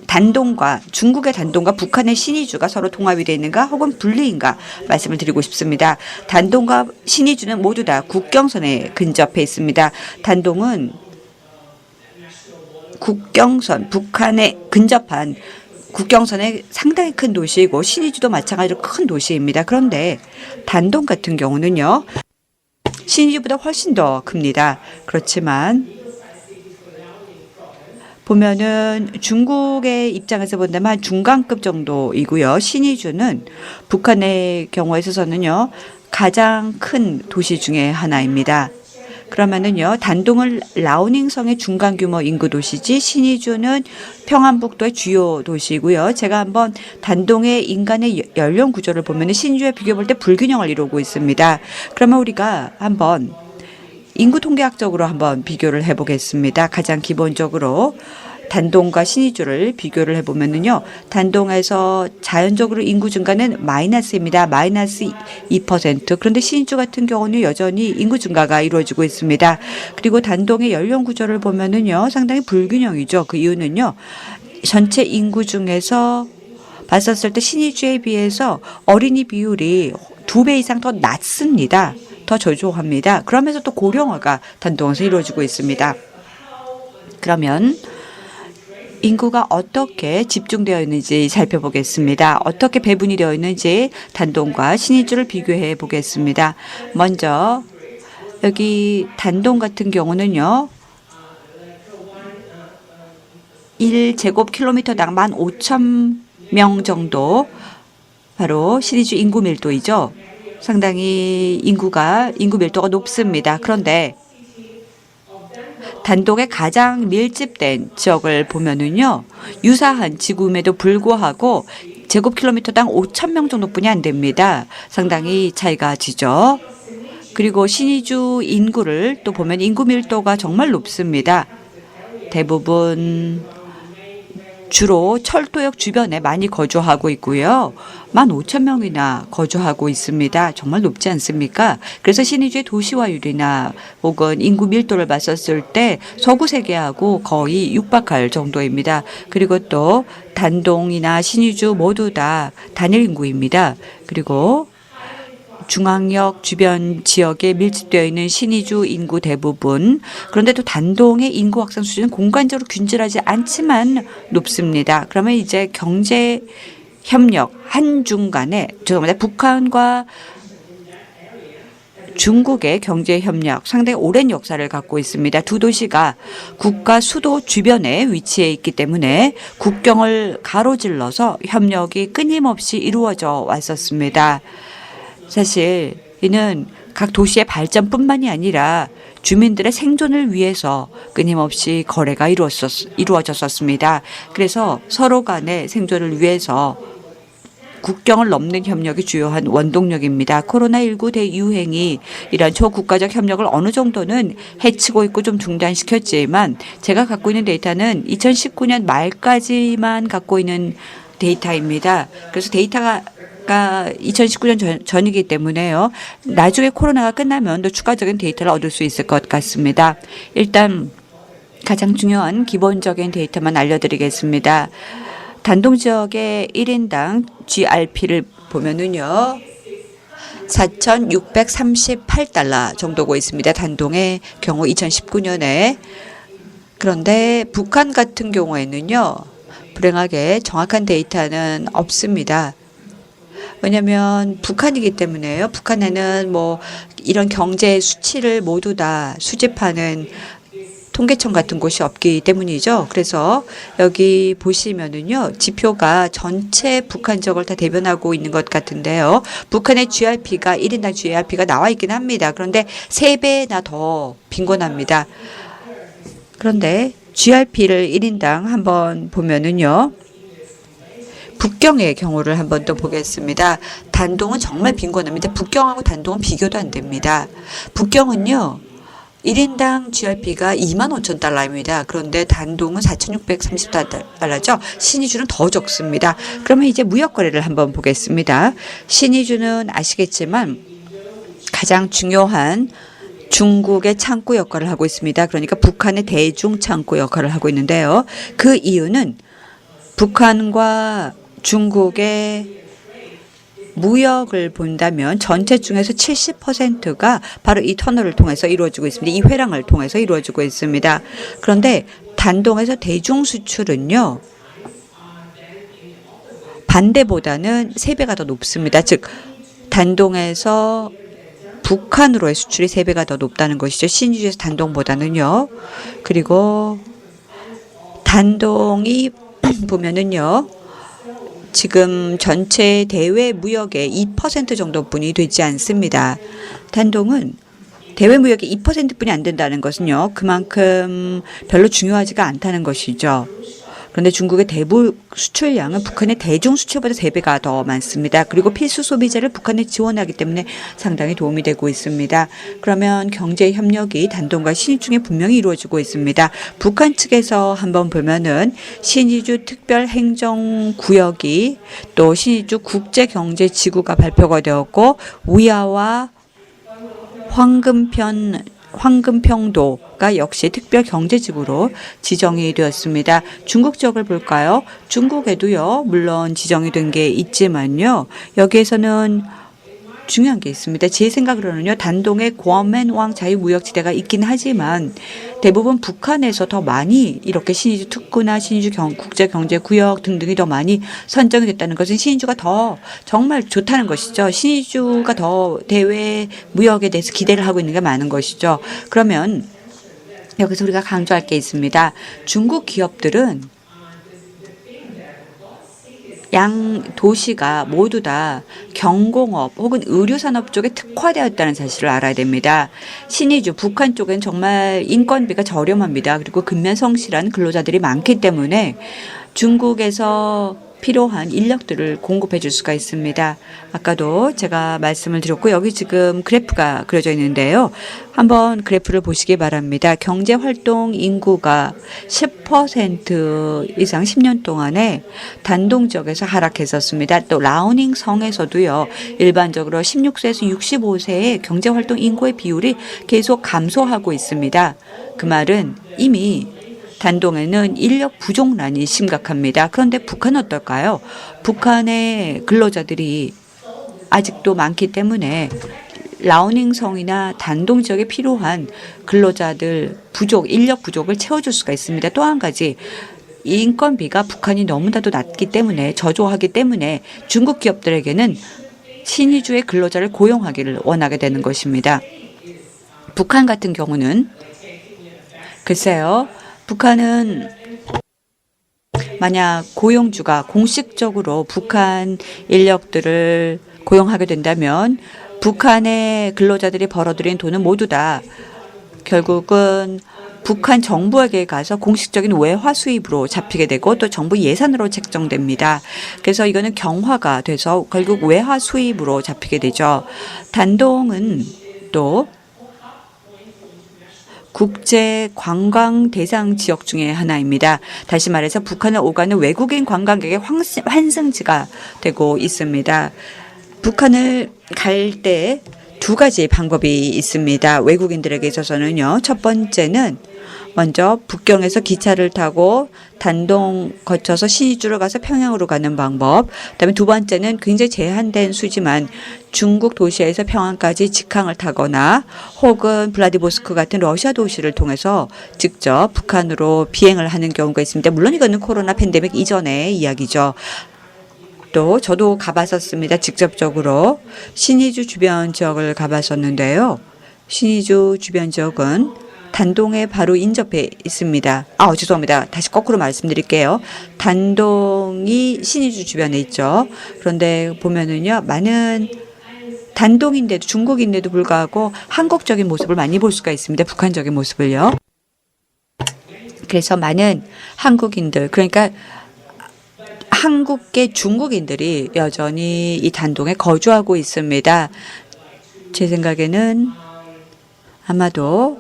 단동과 중국의 단동과 북한의 신의주가 서로 통합이 되어 있는가 혹은 분리인가 말씀을 드리고 싶습니다. 단동과 신의주는 모두 다 국경선에 근접해 있습니다. 단동은 국경선, 북한에 근접한 국경선에 상당히 큰 도시이고 신의주도 마찬가지로 큰 도시입니다. 그런데 단동 같은 경우는요. 신의주보다 훨씬 더 큽니다. 그렇지만 보면은 중국의 입장에서 본다면 한 중간급 정도이고요. 신의주는 북한의 경우에 있어서는요. 가장 큰 도시 중에 하나입니다. 그러면은요. 단동은 라오닝성의 중간 규모 인구 도시지 신의주는 평안북도의 주요 도시이고요. 제가 한번 단동의 인간의 연령 구조를 보면은 신의주에 비교해 볼 때 불균형을 이루고 있습니다. 그러면 우리가 한번 인구 통계학적으로 한번 비교를 해보겠습니다. 가장 기본적으로 단동과 신의주를 비교를 해보면은요. 단동에서 자연적으로 인구 증가는 마이너스입니다. 마이너스 2%. 그런데 신의주 같은 경우는 여전히 인구 증가가 이루어지고 있습니다. 그리고 단동의 연령 구조를 보면은요. 상당히 불균형이죠. 그 이유는요. 전체 인구 중에서 봤었을 때 신의주에 비해서 어린이 비율이 2배 이상 더 낮습니다. 더 저조합니다. 그러면서 또 고령화가 단동에서 이루어지고 있습니다. 그러면 인구가 어떻게 집중되어 있는지 살펴보겠습니다. 어떻게 배분이 되어 있는지 단동과 신의주를 비교해 보겠습니다. 먼저 여기 단동 같은 경우는요. 1제곱킬로미터당 15,000명 정도 바로 신의주 인구 밀도이죠. 상당히 인구 밀도가 높습니다. 그런데 단동의 가장 밀집된 지역을 보면은요. 유사한 지구임에도 불구하고 제곱킬로미터당 5,000명 정도뿐이 안 됩니다. 상당히 차이가 지죠. 그리고 신의주 인구를 또 보면 인구 밀도가 정말 높습니다. 대부분 주로 철도역 주변에 많이 거주하고 있고요. 15,000명이나 거주하고 있습니다. 정말 높지 않습니까? 그래서 신의주의 도시화율이나 혹은 인구 밀도를 봤었을 때 서구 세계하고 거의 육박할 정도입니다. 그리고 또 단동이나 신의주 모두 다 단일 인구입니다. 그리고 중앙역 주변 지역에 밀집되어 있는 신의주 인구 대부분, 그런데 또 단동의 인구 확산 수준은 공간적으로 균질하지 않지만 높습니다. 그러면 이제 경제 협력 한중 간에 죄송합니다. 북한과 중국의 경제 협력 상당히 오랜 역사를 갖고 있습니다. 두 도시가 국가 수도 주변에 위치해 있기 때문에 국경을 가로질러서 협력이 끊임없이 이루어져 왔었습니다. 사실 이는 각 도시의 발전뿐만이 아니라 주민들의 생존을 위해서 끊임없이 거래가 이루어졌었습니다. 그래서 서로 간의 생존을 위해서 국경을 넘는 협력이 주요한 원동력입니다. 코로나19 대유행이 이런 초국가적 협력을 어느 정도는 해치고 있고 좀 중단시켰지만 제가 갖고 있는 데이터는 2019년 말까지만 갖고 있는 데이터입니다. 그래서 데이터가 2019년 전이기 때문에요. 나중에 코로나가 끝나면 더 추가적인 데이터를 얻을 수 있을 것 같습니다. 일단 가장 중요한 기본적인 데이터만 알려드리겠습니다. 단동 지역의 1인당 GRP를 보면은요. 4,638달러 정도고 있습니다. 단동의 경우 2019년에. 그런데 북한 같은 경우에는요. 불행하게 정확한 데이터는 없습니다. 왜냐하면 북한이기 때문에요. 북한에는 뭐 이런 경제 수치를 모두 다 수집하는 통계청 같은 곳이 없기 때문이죠. 그래서 여기 보시면은요, 지표가 전체 북한 지역을 다 대변하고 있는 것 같은데요. 북한의 GRP가 1인당 GRP가 나와 있긴 합니다. 그런데 3배나 더 빈곤합니다. 그런데 GRP를 1인당 한번 보면은요. 북경의 경우를 한번 또 보겠습니다. 단동은 정말 빈곤합니다. 북경하고 단동은 비교도 안 됩니다. 북경은요. 1인당 GRP가 25,000달러입니다. 그런데 단동은 4,630달러죠. 신의주는 더 적습니다. 그러면 이제 무역 거래를 한번 보겠습니다. 신의주는 아시겠지만 가장 중요한 중국의 창구 역할을 하고 있습니다. 그러니까 북한의 대중 창구 역할을 하고 있는데요. 그 이유는 북한과 중국의 무역을 본다면 전체 중에서 70%가 바로 이 터널을 통해서 이루어지고 있습니다. 이 회랑을 통해서 이루어지고 있습니다. 그런데 단동에서 대중 수출은요. 반대보다는 3배가 더 높습니다. 즉 단동에서 북한으로의 수출이 3배가 더 높다는 것이죠. 신의주에서 단동보다는요. 그리고 단동이 보면은요. 지금 전체 대외 무역의 2% 정도뿐이 되지 않습니다. 단동은 대외 무역의 2%뿐이 안 된다는 것은요. 그만큼 별로 중요하지가 않다는 것이죠. 그런데 중국의 대북 수출량은 북한의 대중 수출보다 3배가 더 많습니다. 그리고 필수 소비자를 북한에 지원하기 때문에 상당히 도움이 되고 있습니다. 그러면 경제 협력이 단동과 신의주 중에 분명히 이루어지고 있습니다. 북한 측에서 한번 보면은 신의주 특별행정구역이 또 신의주 국제경제지구가 발표가 되었고 우야와 황금평도가 역시 특별경제지구로 지정이 되었습니다. 중국 지역을 볼까요? 중국에도요. 물론 지정이 된 게 있지만요. 여기에서는 중요한 게 있습니다. 제 생각으로는요. 단동에 고멘왕 자유무역지대가 있긴 하지만 대부분 북한에서 더 많이 이렇게 신의주 특구나 신의주 국제경제구역 등등이 더 많이 선정이 됐다는 것은 신의주가 더 정말 좋다는 것이죠. 신의주가 더 대외 무역에 대해서 기대를 하고 있는 게 많은 것이죠. 그러면 여기서 우리가 강조할 게 있습니다. 중국 기업들은 양 도시가 모두 다 경공업 혹은 의료산업 쪽에 특화되었다는 사실을 알아야 됩니다. 신의주 북한 쪽엔 정말 인건비가 저렴합니다. 그리고 근면성실한 근로자들이 많기 때문에 중국에서 필요한 인력들을 공급해 줄 수가 있습니다. 아까도 제가 말씀을 드렸고 여기 지금 그래프가 그려져 있는데요. 한번 그래프를 보시기 바랍니다. 경제활동 인구가 10% 이상 10년 동안에 단동 지역에서 하락했었습니다. 또 라오닝 성에서도요. 일반적으로 16세에서 65세의 경제활동 인구의 비율이 계속 감소하고 있습니다. 그 말은 이미 단동에는 인력 부족난이 심각합니다. 그런데 북한은 어떨까요? 북한의 근로자들이 아직도 많기 때문에 라오닝성이나 단동 지역에 필요한 근로자들 부족, 인력 부족을 채워줄 수가 있습니다. 또 한 가지 인건비가 북한이 너무나도 낮기 때문에 저조하기 때문에 중국 기업들에게는 신의주의 근로자를 고용하기를 원하게 되는 것입니다. 북한 같은 경우는 글쎄요. 북한은 만약 고용주가 공식적으로 북한 인력들을 고용하게 된다면 북한의 근로자들이 벌어들인 돈은 모두 다 결국은 북한 정부에게 가서 공식적인 외화 수입으로 잡히게 되고 또 정부 예산으로 책정됩니다. 그래서 이거는 경화가 돼서 결국 외화 수입으로 잡히게 되죠. 단동은 또 국제 관광 대상 지역 중에 하나입니다. 다시 말해서 북한을 오가는 외국인 관광객의 환승지가 되고 있습니다. 북한을 갈 때 두 가지 방법이 있습니다. 외국인들에게 있어서는요. 첫 번째는 먼저 북경에서 기차를 타고 단동 거쳐서 신의주로 가서 평양으로 가는 방법. 그다음에 두 번째는 굉장히 제한된 수지만 중국 도시에서 평양까지 직항을 타거나 혹은 블라디보스크 같은 러시아 도시를 통해서 직접 북한으로 비행을 하는 경우가 있습니다. 물론 이거는 코로나 팬데믹 이전의 이야기죠. 또 저도 가봤었습니다. 직접적으로 신의주 주변 지역을 가봤었는데요. 신의주 주변 지역은 단동에 바로 인접해 있습니다. 죄송합니다. 다시 거꾸로 말씀드릴게요. 단동이 신의주 주변에 있죠. 그런데 보면은요, 많은 단동인데도 중국인데도 불구하고 한국적인 모습을 많이 볼 수가 있습니다. 북한적인 모습을요. 그래서 많은 한국인들, 그러니까 한국계 중국인들이 여전히 이 단동에 거주하고 있습니다. 제 생각에는 아마도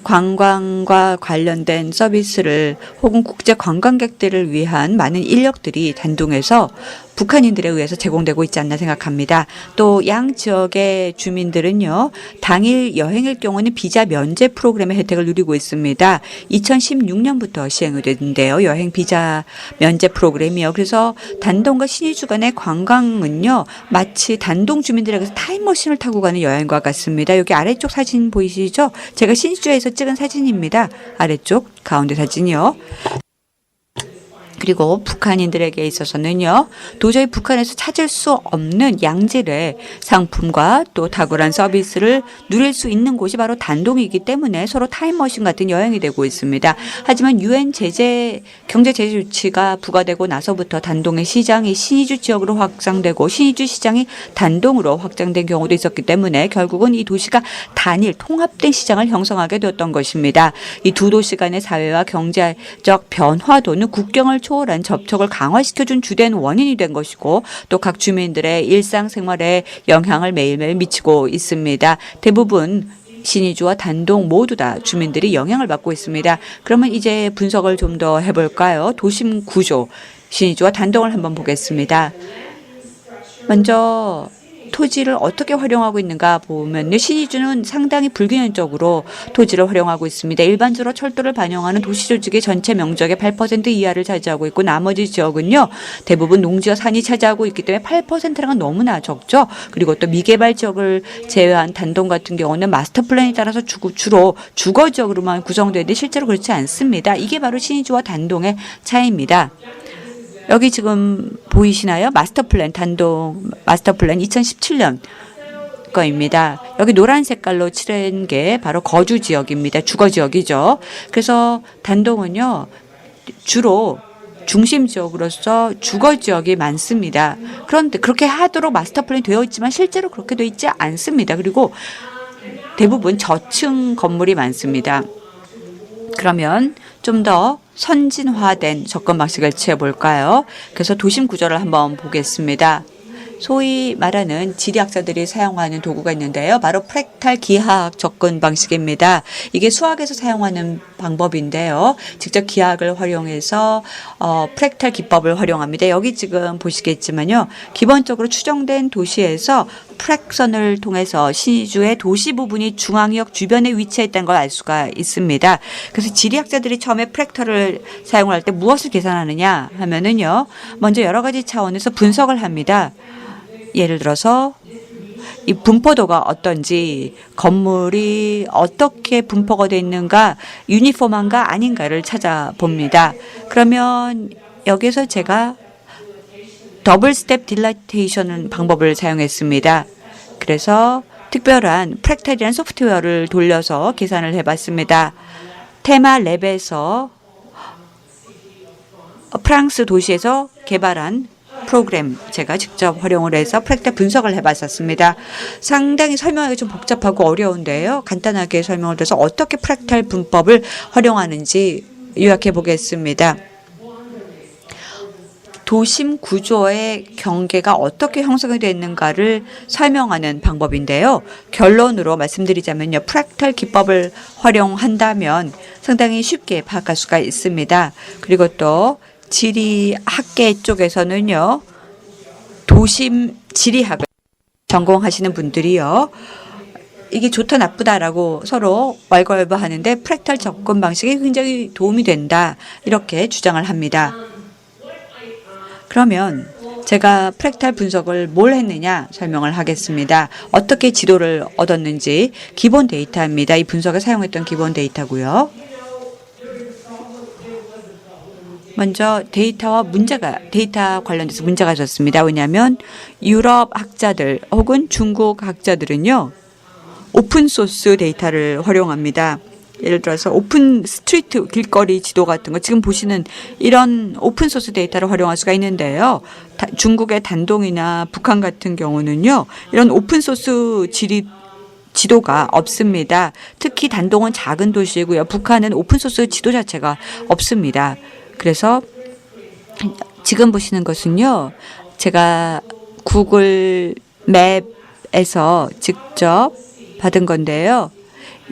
관광과 관련된 서비스를 혹은 국제 관광객들을 위한 많은 인력들이 단동에서 북한인들에 의해서 제공되고 있지 않나 생각합니다. 또 양 지역의 주민들은요. 당일 여행일 경우는 비자 면제 프로그램의 혜택을 누리고 있습니다. 2016년부터 시행이 됐는데요. 여행 비자 면제 프로그램이요. 그래서 단동과 신의주 간의 관광은요. 마치 단동 주민들에게서 타임머신을 타고 가는 여행과 같습니다. 여기 아래쪽 사진 보이시죠? 제가 신의주에서 찍은 사진입니다. 아래쪽 가운데 사진이요. 그리고 북한인들에게 있어서는요. 도저히 북한에서 찾을 수 없는 양질의 상품과 또 탁월한 서비스를 누릴 수 있는 곳이 바로 단동이기 때문에 서로 타임머신 같은 여행이 되고 있습니다. 하지만 유엔 경제 제재 조치가 부과되고 나서부터 단동의 시장이 신의주 지역으로 확장되고 신의주 시장이 단동으로 확장된 경우도 있었기 때문에 결국은 이 도시가 단일 통합된 시장을 형성하게 되었던 것입니다. 이 두 도시 간의 사회와 경제적 변화도는 국경을 초월한 접촉을 강화시켜준 주된 원인이 된 것이고 또 각 주민들의 일상생활에 영향을 매일매일 미치고 있습니다. 대부분 신의주와 단동 모두 다 주민들이 영향을 받고 있습니다. 그러면 이제 분석을 좀 더 해볼까요? 도심 구조, 신의주와 단동을 한번 보겠습니다. 먼저 토지를 어떻게 활용하고 있는가 보면 신의주는 상당히 불균형적으로 토지를 활용하고 있습니다. 일반적으로 철도를 반영하는 도시조직의 전체 면적의 8% 이하를 차지하고 있고 나머지 지역은요. 대부분 농지와 산이 차지하고 있기 때문에 8%랑은 너무나 적죠. 그리고 또 미개발 지역을 제외한 단동 같은 경우는 마스터 플랜에 따라서 주로 주거 지역으로만 구성되는데 실제로 그렇지 않습니다. 이게 바로 신의주와 단동의 차이입니다. 여기 지금 보이시나요? 단동 마스터 플랜 2017년 거입니다. 여기 노란 색깔로 칠한 게 바로 거주 지역입니다. 주거 지역이죠. 그래서 단동은요, 주로 중심 지역으로서 주거 지역이 많습니다. 그런데 그렇게 하도록 마스터 플랜이 되어 있지만 실제로 그렇게 되어 있지 않습니다. 그리고 대부분 저층 건물이 많습니다. 그러면 좀 더 선진화된 접근 방식을 취해볼까요? 그래서 도심 구조를 한번 보겠습니다. 소위 말하는 지리학자들이 사용하는 도구가 있는데요. 바로 프랙탈 기하학 접근 방식입니다. 이게 수학에서 사용하는 방법인데요. 직접 기하학을 활용해서 프랙탈 기법을 활용합니다. 여기 지금 보시겠지만요. 기본적으로 추정된 도시에서 프랙선을 통해서 신의주의 도시 부분이 중앙역 주변에 위치했다는 걸 알 수가 있습니다. 그래서 지리학자들이 처음에 프랙탈을 사용할 때 무엇을 계산하느냐 하면은요. 먼저 여러 가지 차원에서 분석을 합니다. 예를 들어서 이 분포도가 어떤지, 건물이 어떻게 분포가 되어 있는가, 유니폼한가 아닌가를 찾아봅니다. 그러면 여기서 제가 더블 스텝 딜라테이션 방법을 사용했습니다. 그래서 특별한 프랙탈이라는 소프트웨어를 돌려서 계산을 해봤습니다. 테마 랩에서 프랑스 도시에서 개발한 프로그램 제가 직접 활용을 해서 프랙탈 분석을 해봤었습니다. 상당히 설명하기 좀 복잡하고 어려운데요. 간단하게 설명을 드려서 어떻게 프랙탈 분법을 활용하는지 요약해 보겠습니다. 도심 구조의 경계가 어떻게 형성이 되어 있는가를 설명하는 방법인데요. 결론으로 말씀드리자면요. 프랙탈 기법을 활용한다면 상당히 쉽게 파악할 수가 있습니다. 그리고 또 지리학계 쪽에서는요. 도심 지리학을 전공하시는 분들이요. 이게 좋다 나쁘다라고 서로 왈가왈부하는데 프랙탈 접근 방식이 굉장히 도움이 된다. 이렇게 주장을 합니다. 그러면 제가 프랙탈 분석을 뭘 했느냐 설명을 하겠습니다. 어떻게 지도를 얻었는지 기본 데이터입니다. 이 분석에 사용했던 기본 데이터고요. 먼저 데이터 관련돼서 문제가 있었습니다. 왜냐하면 유럽 학자들 혹은 중국 학자들은요. 오픈소스 데이터를 활용합니다. 예를 들어서 오픈 스트리트 길거리 지도 같은 거 지금 보시는 이런 오픈소스 데이터를 활용할 수가 있는데요. 중국의 단동이나 북한 같은 경우는요. 이런 오픈소스 지도가 없습니다. 특히 단동은 작은 도시이고요. 북한은 오픈소스 지도 자체가 없습니다. 그래서 지금 보시는 것은요. 제가 구글 맵에서 직접 받은 건데요.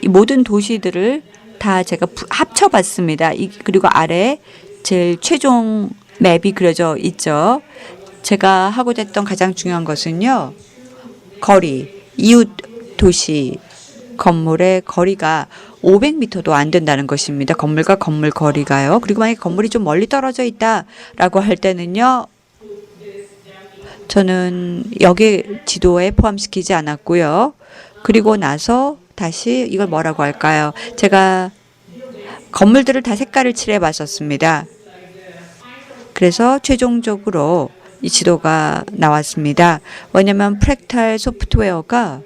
이 모든 도시들을 다 제가 합쳐봤습니다. 그리고 아래 제일 최종 맵이 그려져 있죠. 제가 하고자 했던 가장 중요한 것은요. 거리, 이웃 도시, 건물의 거리가 500m도 안 된다는 것입니다. 건물과 건물 거리가요. 그리고 만약에 건물이 좀 멀리 떨어져 있다라고 할 때는요. 저는 여기 지도에 포함시키지 않았고요. 그리고 나서 다시 이걸 뭐라고 할까요? 제가 건물들을 다 색깔을 칠해 봤었습니다. 그래서 최종적으로 이 지도가 나왔습니다. 왜냐하면 프랙탈 소프트웨어가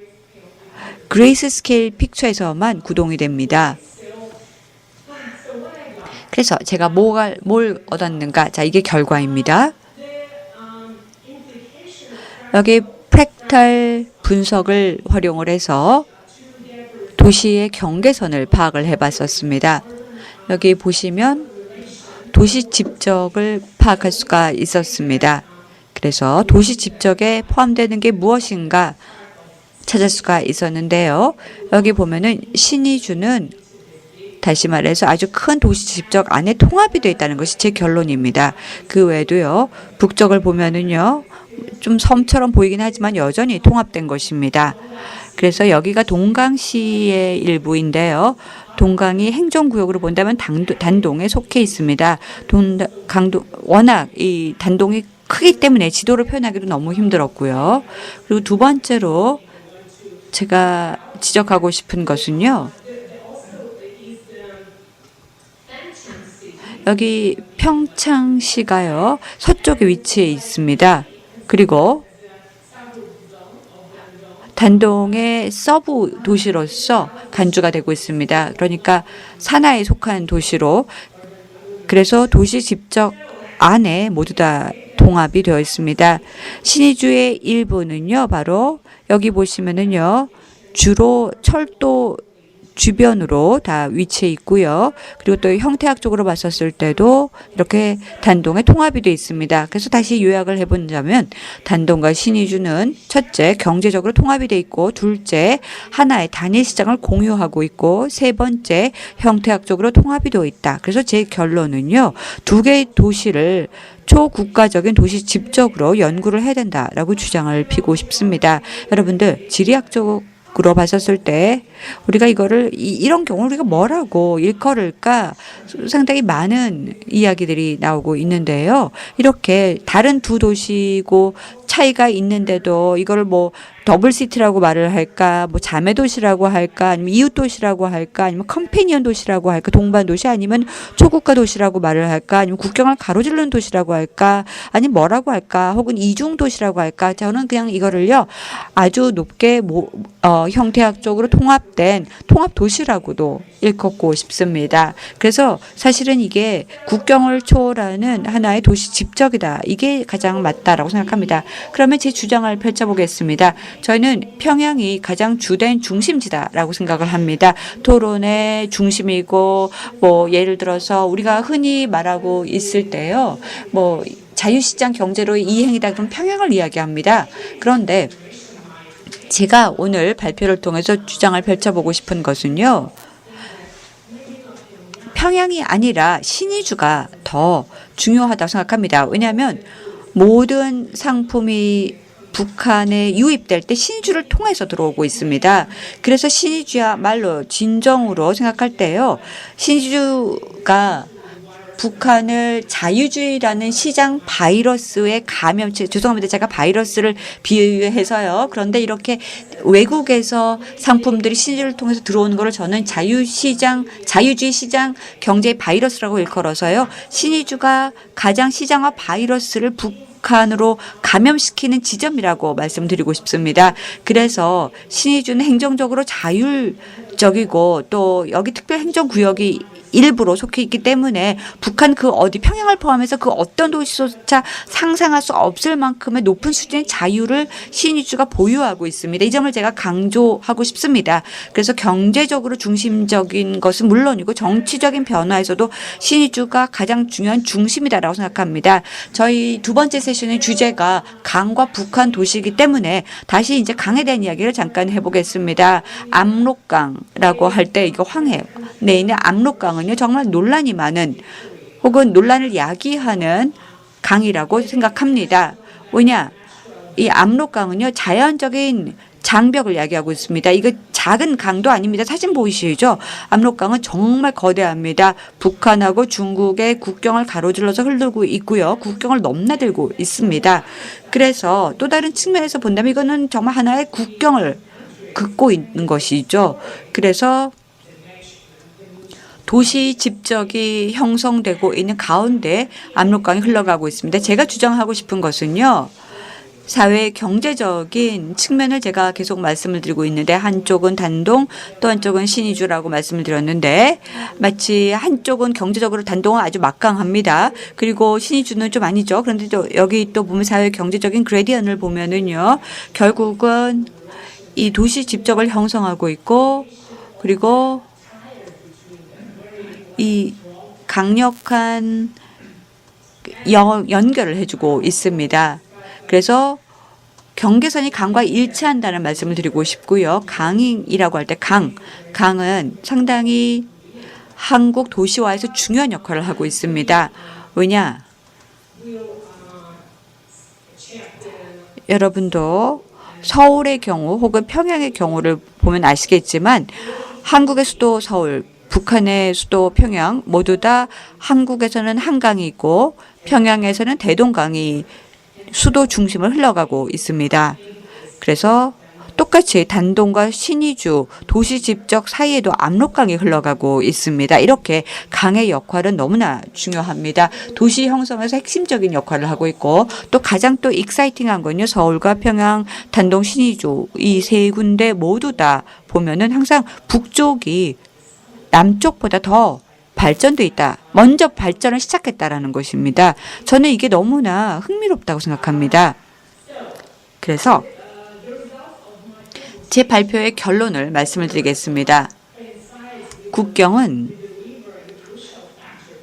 그레이스 스케일 픽처에서만 구동이 됩니다. 그래서 제가 뭘 얻었는가? 자, 이게 결과입니다. 여기 프랙탈 분석을 활용을 해서 도시의 경계선을 파악을 해봤었습니다. 여기 보시면 도시 집적을 파악할 수가 있었습니다. 그래서 도시 집적에 포함되는 게 무엇인가 찾을 수가 있었는데요. 여기 보면은 신의주는 다시 말해서 아주 큰 도시 집적 안에 통합이 되어 있다는 것이 제 결론입니다. 그 외에도요. 북쪽을 보면은요. 좀 섬처럼 보이긴 하지만 여전히 통합된 것입니다. 그래서 여기가 동강시의 일부인데요. 동강이 행정구역으로 본다면 단동에 속해 있습니다. 워낙 이 단동이 크기 때문에 지도를 표현하기도 너무 힘들었고요. 그리고 두 번째로 제가 지적하고 싶은 것은요. 여기 평창시가요. 서쪽에 위치해 있습니다. 그리고 단동의 서부 도시로서 간주가 되고 있습니다. 그러니까 산하에 속한 도시로 그래서 도시 집적 안에 모두 다 통합이 되어 있습니다. 신의주의 일부는요. 바로 여기 보시면은요. 주로 철도 주변으로 다 위치해 있고요. 그리고 또 형태학적으로 봤었을 때도 이렇게 단동의 통합이 되어 있습니다. 그래서 다시 요약을 해본다면 단동과 신의주는 첫째 경제적으로 통합이 되어 있고, 둘째 하나의 단일 시장을 공유하고 있고, 세 번째 형태학적으로 통합이 되어 있다. 그래서 제 결론은요, 두 개의 도시를 초국가적인 도시 집적으로 연구를 해야 된다라고 주장을 피고 싶습니다. 여러분들 지리학적으로 봤었을 때 우리가 이거를 이런 경우 우리가 뭐라고 일컬을까 상당히 많은 이야기들이 나오고 있는데요. 이렇게 다른 두 도시고 차이가 있는데도 이거를 뭐 더블 시티라고 말을 할까, 뭐 자매 도시라고 할까, 아니면 이웃 도시라고 할까, 아니면 컴패니언 도시라고 할까, 동반 도시, 아니면 초국가 도시라고 말을 할까, 아니면 국경을 가로지르는 도시라고 할까, 아니면 뭐라고 할까, 혹은 이중 도시라고 할까. 저는 그냥 이거를요 아주 높게 형태학적으로 통합된 통합 도시라고도 일컫고 싶습니다. 그래서 사실은 이게 국경을 초월하는 하나의 도시 집적이다. 이게 가장 맞다라고 생각합니다. 그러면 제 주장을 펼쳐보겠습니다. 저희는 평양이 가장 주된 중심지다라고 생각을 합니다. 토론의 중심이고, 뭐 예를 들어서 우리가 흔히 말하고 있을 때요, 뭐 자유시장 경제로의 이행이다 그럼 평양을 이야기합니다. 그런데 제가 오늘 발표를 통해서 주장을 펼쳐보고 싶은 것은요, 평양이 아니라 신의주가 더 중요하다고 생각합니다. 왜냐하면 모든 상품이 북한에 유입될 때 신의주를 통해서 들어오고 있습니다. 그래서 신의주야말로 진정으로 생각할 때요, 신의주가 북한을 자유주의라는 시장 바이러스의 감염체, 죄송합니다. 제가 바이러스를 비유해서요. 그런데 이렇게 외국에서 상품들이 신의주를 통해서 들어오는 것을 저는 자유주의 시장 경제 바이러스라고 일컬어서요. 신의주가 가장 시장화 바이러스를 북한으로 감염시키는 지점이라고 말씀드리고 싶습니다. 그래서 신의주는 행정적으로 자율적이고 또 여기 특별행정구역이 일부로 속해 있기 때문에 북한 그 어디 평양을 포함해서 그 어떤 도시조차 상상할 수 없을 만큼의 높은 수준의 자유를 신의주가 보유하고 있습니다. 이 점을 제가 강조하고 싶습니다. 그래서 경제적으로 중심적인 것은 물론이고 정치적인 변화에서도 신의주가 가장 중요한 중심이다라고 생각합니다. 저희 두 번째 세션의 주제가 강과 북한 도시이기 때문에 다시 이제 강에 대한 이야기를 잠깐 해보겠습니다. 압록강이라고 할 때 이거 황해 내에 있는 압록강은 정말 논란이 많은 혹은 논란을 야기하는 강이라고 생각합니다. 왜냐? 이 압록강은요 자연적인 장벽을 야기하고 있습니다. 이거 작은 강도 아닙니다. 사진 보이시죠? 압록강은 정말 거대합니다. 북한하고 중국의 국경을 가로질러서 흐르고 있고요. 국경을 넘나들고 있습니다. 그래서 또 다른 측면에서 본다면 이거는 정말 하나의 국경을 긋고 있는 것이죠. 그래서 도시 집적이 형성되고 있는 가운데 압록강이 흘러가고 있습니다. 제가 주장하고 싶은 것은요, 사회 경제적인 측면을 제가 계속 말씀을 드리고 있는데 한쪽은 단동 또 한쪽은 신의주라고 말씀을 드렸는데 마치 한쪽은 경제적으로 단동은 아주 막강합니다. 그리고 신의주는 좀 아니죠. 그런데 또 여기 또 보면 사회 경제적인 그레디언을 보면은요, 결국은 이 도시 집적을 형성하고 있고 그리고 이 강력한 연결을 해주고 있습니다. 그래서 경계선이 강과 일치한다는 말씀을 드리고 싶고요. 강이라고 할 때 강은 상당히 한국 도시화에서 중요한 역할을 하고 있습니다. 왜냐? 여러분도 서울의 경우 혹은 평양의 경우를 보면 아시겠지만 한국의 수도 서울, 북한의 수도 평양 모두 다 한국에서는 한강이 있고 평양에서는 대동강이 수도 중심을 흘러가고 있습니다. 그래서 똑같이 단동과 신의주 도시 집적 사이에도 압록강이 흘러가고 있습니다. 이렇게 강의 역할은 너무나 중요합니다. 도시 형성에서 핵심적인 역할을 하고 있고 또 가장 또 익사이팅한 건요. 서울과 평양, 단동, 신의주 이 세 군데 모두 다 보면은 항상 북쪽이 남쪽보다 더 발전돼 있다. 먼저 발전을 시작했다라는 것입니다. 저는 이게 너무나 흥미롭다고 생각합니다. 그래서 제 발표의 결론을 말씀을 드리겠습니다. 국경은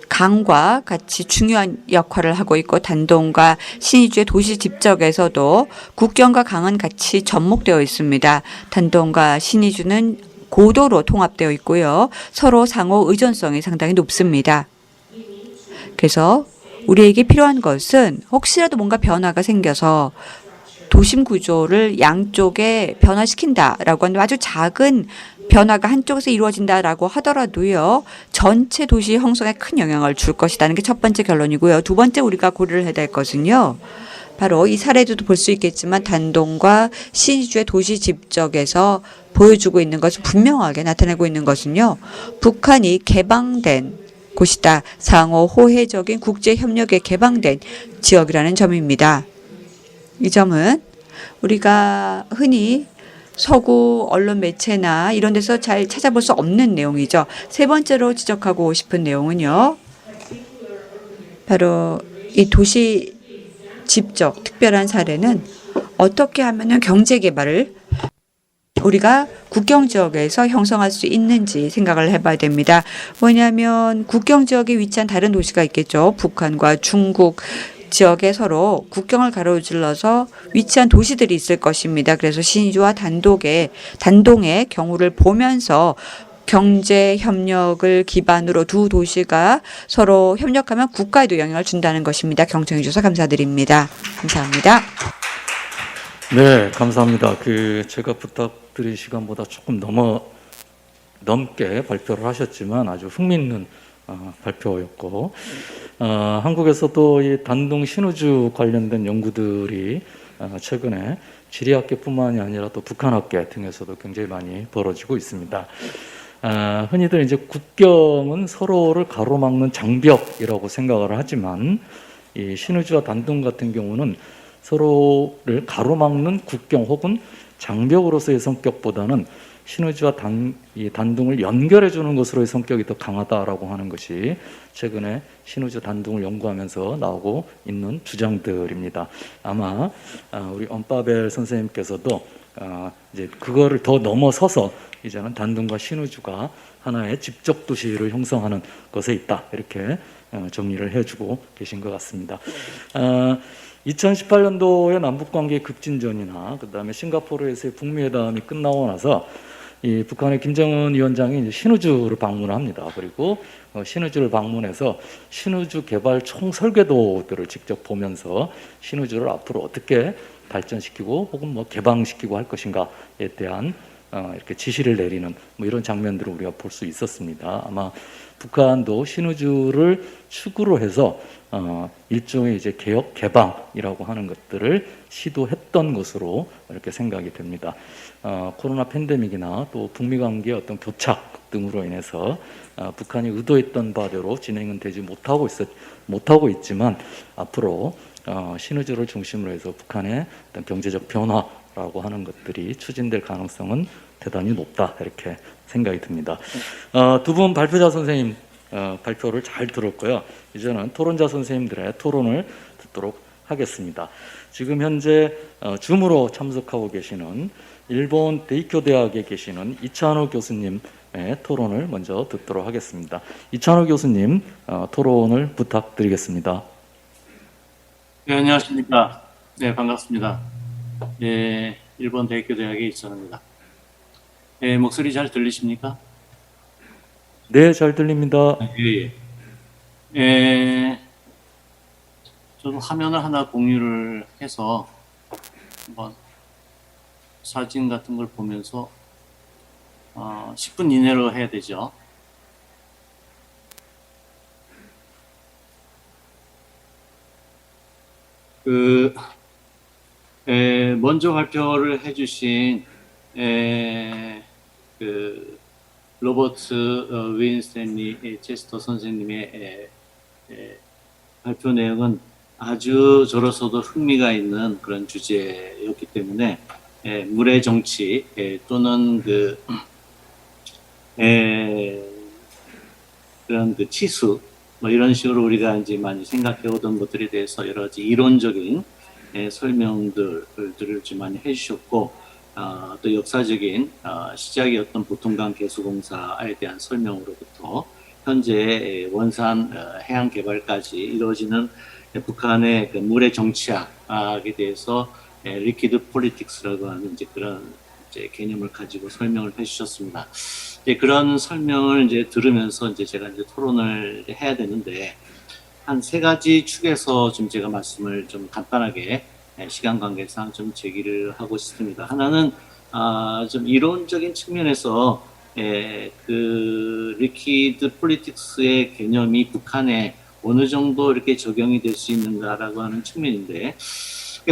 강과 같이 중요한 역할을 하고 있고 단동과 신의주의 도시 집적에서도 국경과 강은 같이 접목되어 있습니다. 단동과 신의주는 고도로 통합되어 있고요. 서로 상호 의존성이 상당히 높습니다. 그래서 우리에게 필요한 것은 혹시라도 뭔가 변화가 생겨서 도심 구조를 양쪽에 변화시킨다라고 하는 아주 작은 변화가 한쪽에서 이루어진다라고 하더라도요. 전체 도시 형성에 큰 영향을 줄 것이라는 게 첫 번째 결론이고요. 두 번째 우리가 고려를 해야 될 것은요. 바로 이 사례도 볼 수 있겠지만 단동과 신의주의 도시 집적에서 보여주고 있는 것은 분명하게 나타내고 있는 것은요. 북한이 개방된 곳이다. 상호 호혜적인 국제 협력에 개방된 지역이라는 점입니다. 이 점은 우리가 흔히 서구 언론 매체나 이런 데서 잘 찾아볼 수 없는 내용이죠. 세 번째로 지적하고 싶은 내용은요. 바로 이 도시 집적 특별한 사례는 어떻게 하면 경제 개발을 우리가 국경 지역에서 형성할 수 있는지 생각을 해봐야 됩니다. 왜냐하면 국경 지역에 위치한 다른 도시가 있겠죠. 북한과 중국 지역에 서로 국경을 가로질러서 위치한 도시들이 있을 것입니다. 그래서 신의주와 단동의 경우를 보면서 경제 협력을 기반으로 두 도시가 서로 협력하면 국가에도 영향을 준다는 것입니다. 경청해 주셔서 감사드립니다. 감사합니다. 네, 감사합니다. 제가 부탁드린 시간보다 조금 넘게 발표를 하셨지만 아주 흥미있는 발표였고, 한국에서도 이 단동 신우주 관련된 연구들이 최근에 지리학계뿐만이 아니라 또 북한학계 등에서도 굉장히 많이 벌어지고 있습니다. 흔히들 이제 국경은 서로를 가로막는 장벽이라고 생각을 하지만 이 신우주와 단동 같은 경우는 서로를 가로막는 국경 혹은 장벽으로서의 성격보다는 신우주와 단둥을 연결해 주는 것으로의 성격이 더 강하다라고 하는 것이 최근에 신우주 단둥을 연구하면서 나오고 있는 주장들입니다. 아마 우리 언바벨 선생님께서도 이제 그거를 더 넘어서서 이제는 단둥과 신우주가 하나의 집적 도시를 형성하는 것에 있다, 이렇게 정리를 해주고 계신 것 같습니다. 2018년도에 남북관계 급진전이나 그다음에 싱가포르에서의 북미회담이 끝나고 나서 이 북한의 김정은 위원장이 이제 신우주를 방문합니다. 그리고 신우주를 방문해서 신우주 개발 총설계도들을 직접 보면서 신우주를 앞으로 어떻게 발전시키고 혹은 뭐 개방시키고 할 것인가에 대한 이렇게 지시를 내리는 뭐 이런 장면들을 우리가 볼 수 있었습니다. 아마 북한도 신우주를 축으로 해서 일종의 이제 개혁 개방이라고 하는 것들을 시도했던 것으로 이렇게 생각이 됩니다. 코로나 팬데믹이나 또 북미 관계의 어떤 교착 등으로 인해서 북한이 의도했던 바대로 진행은 되지 못하고 있지만 앞으로 신우주를 중심으로 해서 북한의 어떤 경제적 변화라고 하는 것들이 추진될 가능성은 대단히 높다, 이렇게 생각이 듭니다. 두 분 발표자 선생님 발표를 잘 들었고요. 이제는 토론자 선생님들의 토론을 듣도록 하겠습니다. 지금 현재 줌으로 참석하고 계시는 일본 데이쿄 대학에 계시는 이찬호 교수님의 토론을 먼저 듣도록 하겠습니다. 이찬호 교수님 토론을 부탁드리겠습니다. 네, 안녕하십니까. 네, 반갑습니다. 네, 일본 대학교 대학의 이찬호입니다. 네, 목소리 잘 들리십니까? 네, 잘 들립니다. 예, 예. 저도 화면을 하나 공유를 해서 한번 사진 같은 걸 보면서 10분 이내로 해야 되죠. 먼저 발표를 해주신 로버트 윈스탠리 체스터 선생님의 발표 내용은 아주 저로서도 흥미가 있는 그런 주제였기 때문에 물의 정치 또는 그런 치수 뭐 이런 식으로 우리가 이제 많이 생각해 오던 것들에 대해서 여러 가지 이론적인 설명들을 좀 많이 해주셨고 또 역사적인 시작이었던 보통강 개수공사에 대한 설명으로부터 현재 원산 해양 개발까지 이루어지는 북한의 그 물의 정치학에 대해서 리퀴드 폴리틱스라고 하는 이제 그런 이제 개념을 가지고 설명을 해주셨습니다. 이제 그런 설명을 이제 들으면서 이제 제가 이제 토론을 해야 되는데 한 세 가지 축에서 좀 제가 말씀을 좀 간단하게 시간 관계상 좀 제기를 하고 싶습니다. 하나는 좀 이론적인 측면에서 그 리퀴드 폴리틱스의 개념이 북한에 어느 정도 이렇게 적용이 될 수 있는가라고 하는 측면인데,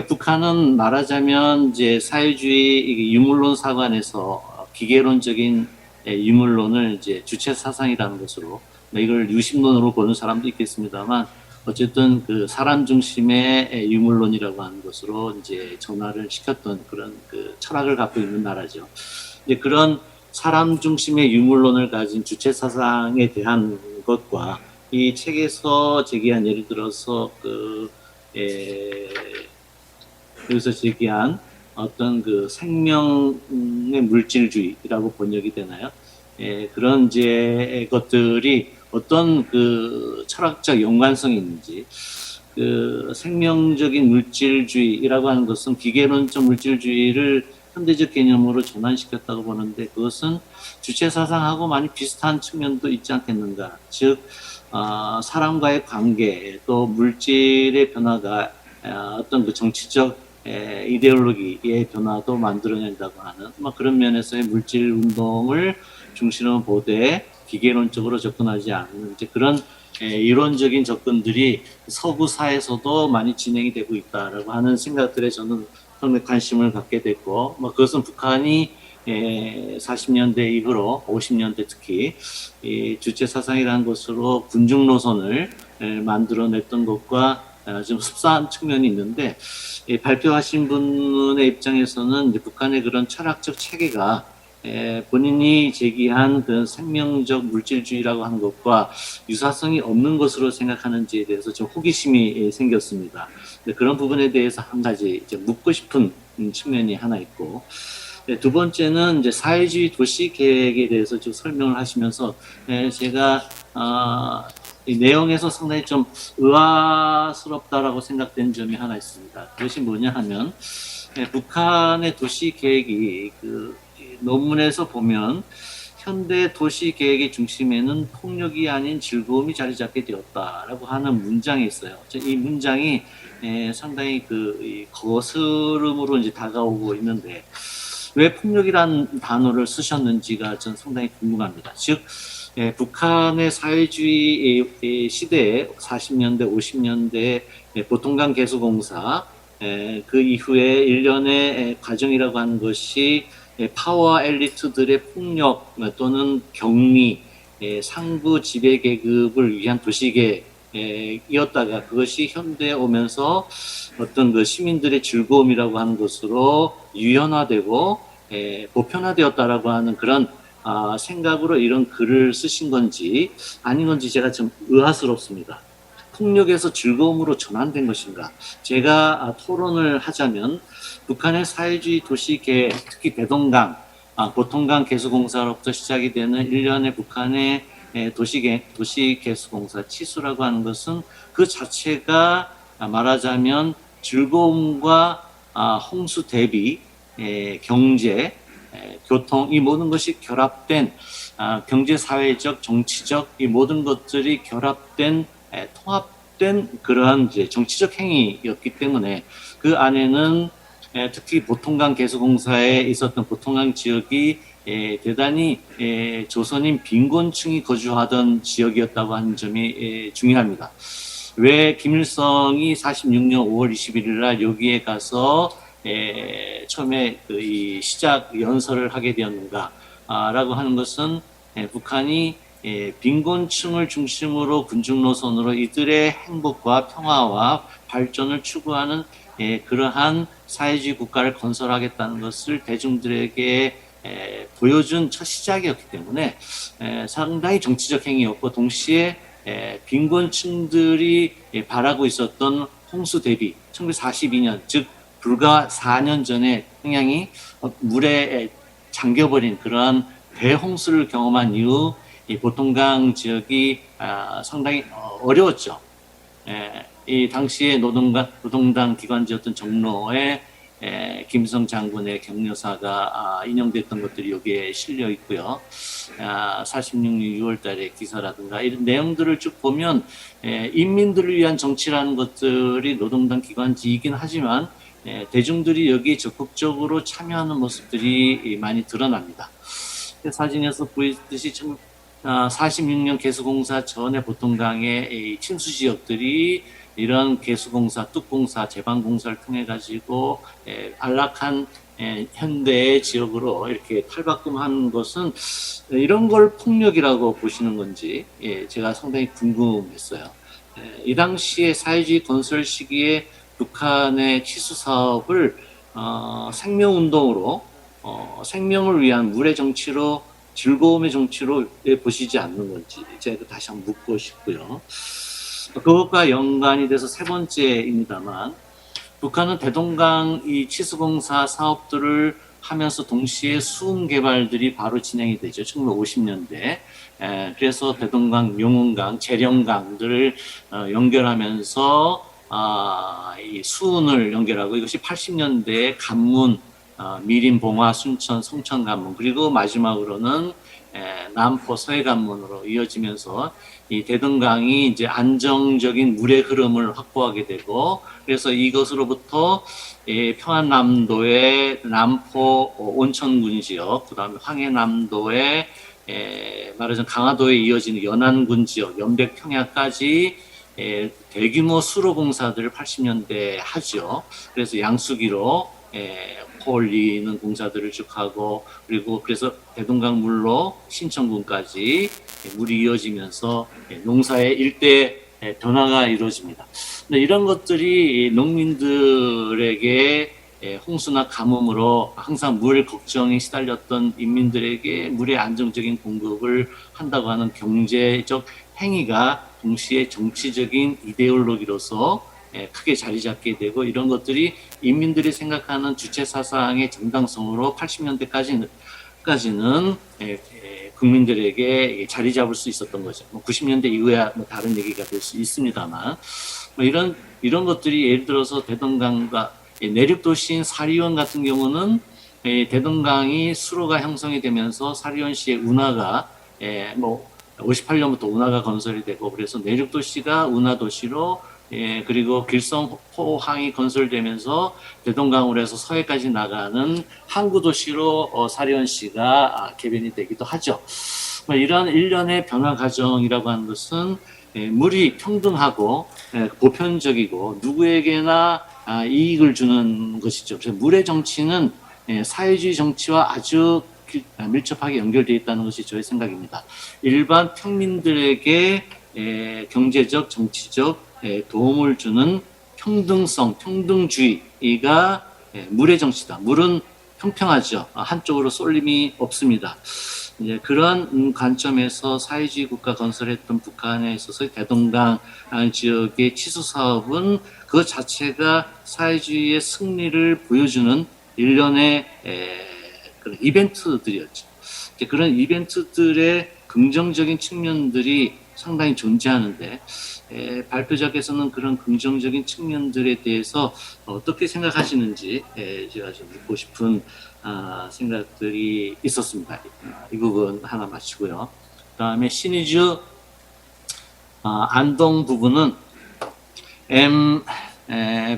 북한은 말하자면 이제 사회주의 유물론 사관에서 기계론적인 유물론을 이제 주체 사상이라는 것으로, 이걸 유심론으로 보는 사람도 있겠습니다만 어쨌든 그 사람 중심의 유물론이라고 하는 것으로 이제 전환을 시켰던 그런 그 철학을 갖고 있는 나라죠. 이제 그런 사람 중심의 유물론을 가진 주체 사상에 대한 것과 이 책에서 제기한 예를 들어서 여기서 제기한 어떤 그 생명의 물질주의라고 번역이 되나요? 그런 이제 것들이 어떤 그 철학적 연관성이 있는지, 그 생명적인 물질주의라고 하는 것은 기계론적 물질주의를 현대적 개념으로 전환시켰다고 보는데, 그것은 주체 사상하고 많이 비슷한 측면도 있지 않겠는가. 즉 사람과의 관계, 또 물질의 변화가 어떤 그 정치적 이데올로기의 변화도 만들어낸다고 하는 그런 면에서의 물질 운동을 중심으로 보되 기계론적으로 접근하지 않는 이제 그런 이론적인 접근들이 서구 사회에서도 많이 진행이 되고 있다라고 하는 생각들에 저는 상당히 관심을 갖게 됐고, 그것은 북한이 40년대 이후로 50년대 특히 이 주체 사상이라는 것으로 군중 노선을 만들어냈던 것과 좀 흡사한 측면이 있는데, 발표하신 분의 입장에서는 이제 북한의 그런 철학적 체계가 본인이 제기한 그 생명적 물질주의라고 하는 것과 유사성이 없는 것으로 생각하는지에 대해서 좀 호기심이 생겼습니다. 그런 부분에 대해서 한 가지 이제 묻고 싶은 측면이 하나 있고, 두 번째는 이제 사회주의 도시 계획에 대해서 좀 설명을 하시면서 제가 이 내용에서 상당히 좀 의아스럽다라고 생각된 점이 하나 있습니다. 그것이 뭐냐 하면 북한의 도시 계획이 그 논문에서 보면 현대 도시 계획의 중심에는 폭력이 아닌 즐거움이 자리 잡게 되었다라고 하는 문장이 있어요. 이 문장이 상당히 그 거스름으로 이제 다가오고 있는데, 왜 폭력이라는 단어를 쓰셨는지가 전 상당히 궁금합니다. 즉 북한의 사회주의 시대에 40년대, 50년대 보통강 개수공사 그 이후에 일련의 과정이라고 하는 것이 파워 엘리트들의 폭력 또는 격리, 상부 지배 계급을 위한 도시계획이었다가 그것이 현대에 오면서 어떤 그 시민들의 즐거움이라고 하는 것으로 유연화되고 보편화되었다라고 하는 그런 생각으로 이런 글을 쓰신 건지 아닌 건지 제가 좀 의아스럽습니다. 폭력에서 즐거움으로 전환된 것인가? 제가 토론을 하자면 북한의 사회주의 도시계획, 특히 대동강, 보통강 개수공사로부터 시작이 되는 일련의 북한의 도시개수공사 치수라고 하는 것은 그 자체가 말하자면 즐거움과 홍수 대비, 경제, 교통 이 모든 것이 결합된 경제, 사회적, 정치적 이 모든 것들이 결합된 통합된 그러한 이제 정치적 행위였기 때문에 그 안에는 특히 보통강 개수공사에 있었던 보통강 지역이 대단히 조선인 빈곤층이 거주하던 지역이었다고 하는 점이 중요합니다. 왜 김일성이 46년 5월 21일 날 여기에 가서 처음에 이 시작 연설을 하게 되었는가 라고 하는 것은 북한이 빈곤층을 중심으로 군중 노선으로 이들의 행복과 평화와 발전을 추구하는 그러한 사회주의 국가를 건설하겠다는 것을 대중들에게 보여준 첫 시작이었기 때문에 상당히 정치적 행위였고, 동시에 빈곤층들이 바라고 있었던 홍수 대비 1942년 즉 불과 4년 전에 평양이 물에 잠겨버린 그러한 대홍수를 경험한 이후 이 보통강 지역이 상당히 어려웠죠. 이 당시에 노동당 기관지였던 정로의 김성 장군의 격려사가 인용됐던 것들이 여기에 실려 있고요. 46년 6월 달의 기사라든가 이런 내용들을 쭉 보면 인민들을 위한 정치라는 것들이 노동당 기관지이긴 하지만 대중들이 여기에 적극적으로 참여하는 모습들이 많이 드러납니다. 사진에서 보이듯이 46년 개수공사 전에 보통강의 침수 지역들이 이런 개수공사, 뚝공사, 제방공사를 통해 가지고 안락한 현대의 지역으로 이렇게 탈바꿈한 것은 이런 걸 폭력이라고 보시는 건지 제가 상당히 궁금했어요. 이 당시에 사회주의 건설 시기에 북한의 치수 사업을 생명운동으로 생명을 위한 물의 정치로 즐거움의 정치로 보시지 않는 건지 제가 다시 한번 묻고 싶고요. 그것과 연관이 돼서 세 번째입니다만 북한은 대동강 이 치수공사 사업들을 하면서 동시에 수은 개발들이 바로 진행이 되죠. 1950년대. 그래서 대동강, 용은강, 재령강들을 연결하면서 이 수은을 연결하고 이것이 80년대에 간문, 미림, 봉화, 순천, 송천 간문 그리고 마지막으로는 남포 서해 간문으로 이어지면서 이 대동강이 이제 안정적인 물의 흐름을 확보하게 되고 그래서 이것으로부터 평안남도의 남포 온천군 지역, 그다음에 황해남도의 말하자면 강화도에 이어지는 연안군 지역, 연백평야까지 대규모 수로 공사들을 80년대에 하죠. 그래서 양수기로 올리는 공사들을 쭉 하고 그리고 그래서 대동강 물로 신천군까지 물이 이어지면서 농사의 일대 변화가 이루어집니다. 근데 이런 것들이 농민들에게 홍수나 가뭄으로 항상 물 걱정이 시달렸던 인민들에게 물의 안정적인 공급을 한다고 하는 경제적 행위가 동시에 정치적인 이데올로기로서 크게 자리 잡게 되고 이런 것들이 인민들이 생각하는 주체 사상의 정당성으로 80년대까지는 국민들에게 자리 잡을 수 있었던 거죠. 90년대 이후야 다른 얘기가 될 수 있습니다만 이런 것들이 예를 들어서 대동강과 내륙 도시인 사리원 같은 경우는 대동강이 수로가 형성이 되면서 사리원시의 운하가 58년부터 운하가 건설이 되고 그래서 내륙 도시가 운하 도시로 그리고 길성포항이 건설되면서 대동강으로 해서 서해까지 나가는 항구 도시로 사리원시가 개변이 되기도 하죠. 이런 일련의 변화 과정이라고 하는 것은 물이 평등하고 보편적이고 누구에게나 이익을 주는 것이죠. 그래서 물의 정치는 사회주의 정치와 아주 밀접하게 연결되어 있다는 것이 저의 생각입니다. 일반 평민들에게 경제적, 정치적 도움을 주는 평등성, 평등주의가 물의 정치다. 물은 평평하죠. 한쪽으로 쏠림이 없습니다. 그런 관점에서 사회주의 국가 건설했던 북한에 있어서 대동강 지역의 치수 사업은 그 자체가 사회주의의 승리를 보여주는 일련의 그런 이벤트들이었죠. 그런 이벤트들의 긍정적인 측면들이 상당히 존재하는데 발표자께서는 그런 긍정적인 측면들에 대해서 어떻게 생각하시는지 제가 좀 묻고 싶은 생각들이 있었습니다. 이 부분 하나 마치고요. 그 다음에 신의주 안동 부분은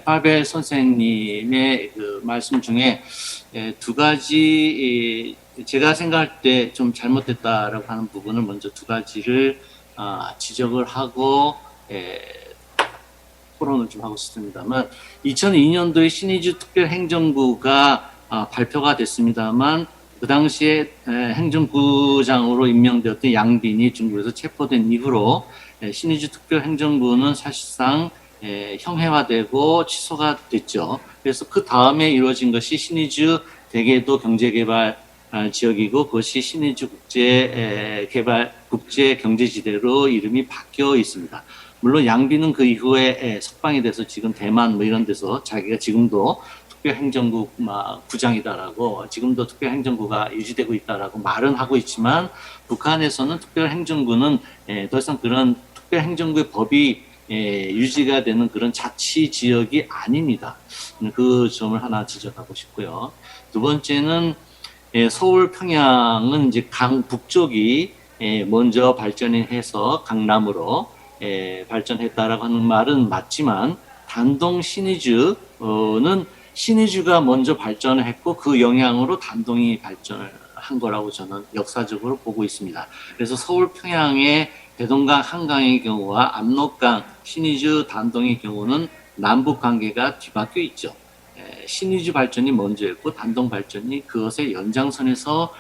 파벨 선생님의 그 말씀 중에 두 가지 제가 생각할 때 좀 잘못됐다라고 하는 부분을 먼저 두 가지를 지적을 하고 토론을 좀 하고 싶습니다만 2002년도에 신의주 특별행정구가 발표가 됐습니다만 그 당시에 행정구장으로 임명되었던 양빈이 중국에서 체포된 이후로 신의주 특별행정구는 사실상 형해화되고 취소가 됐죠. 그래서 그 다음에 이루어진 것이 신의주 대계도 경제개발 지역이고 그것이 신의주 국제경제지대로 이름이 바뀌어 있습니다. 물론 양빈은 그 이후에 석방이 돼서 지금 대만 이런 데서 자기가 지금도 특별행정국 구장이다라고 지금도 특별행정구가 유지되고 있다라고 말은 하고 있지만 북한에서는 특별행정구는 더 이상 그런 특별행정구의 법이 유지가 되는 그런 자치 지역이 아닙니다. 그 점을 하나 지적하고 싶고요. 두 번째는 서울 평양은 이제 강북쪽이 먼저 발전해서 강남으로 발전했다라고 하는 말은 맞지만 단동 신의주는 신의주가 먼저 발전을 했고 그 영향으로 단동이 발전을 한 거라고 저는 역사적으로 보고 있습니다. 그래서 서울 평양의 대동강 한강의 경우와 압록강 신의주 단동의 경우는 남북 관계가 뒤바뀌어 있죠. 신의주 발전이 먼저였고 단동 발전이 그것의 연장선에서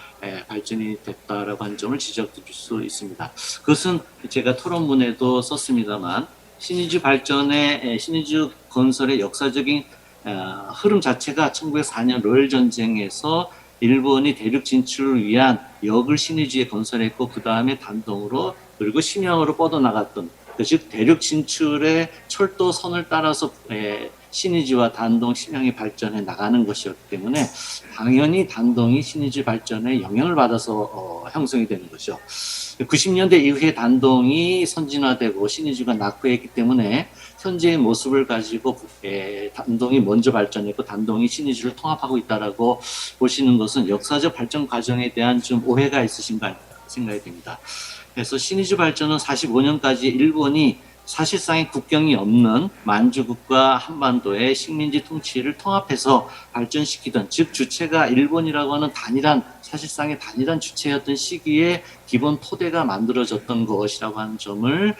발전이 됐다라고 하는 점을 지적드릴 수 있습니다. 그것은 제가 토론문에도 썼습니다만 신의주 발전의 신의주 건설의 역사적인 흐름 자체가 1904년 러일 전쟁에서 일본이 대륙 진출을 위한 역을 신의주에 건설했고 그 다음에 단동으로 그리고 심양으로 뻗어나갔던 즉 대륙 진출의 철도선을 따라서 신의주와 단동, 심양이 발전해 나가는 것이었기 때문에 당연히 단동이 신의주 발전에 영향을 받아서 형성이 되는 거죠. 90년대 이후에 단동이 선진화되고 신의주가 낙후했기 때문에 현재의 모습을 가지고 단동이 먼저 발전했고 단동이 신의주를 통합하고 있다라고 보시는 것은 역사적 발전 과정에 대한 좀 오해가 있으신가 생각이 됩니다. 그래서 신의주 발전은 45년까지 일본이 사실상의 국경이 없는 만주국과 한반도의 식민지 통치를 통합해서 발전시키던 즉 주체가 일본이라고 하는 사실상의 단일한 주체였던 시기에 기본 토대가 만들어졌던 것이라고 하는 점을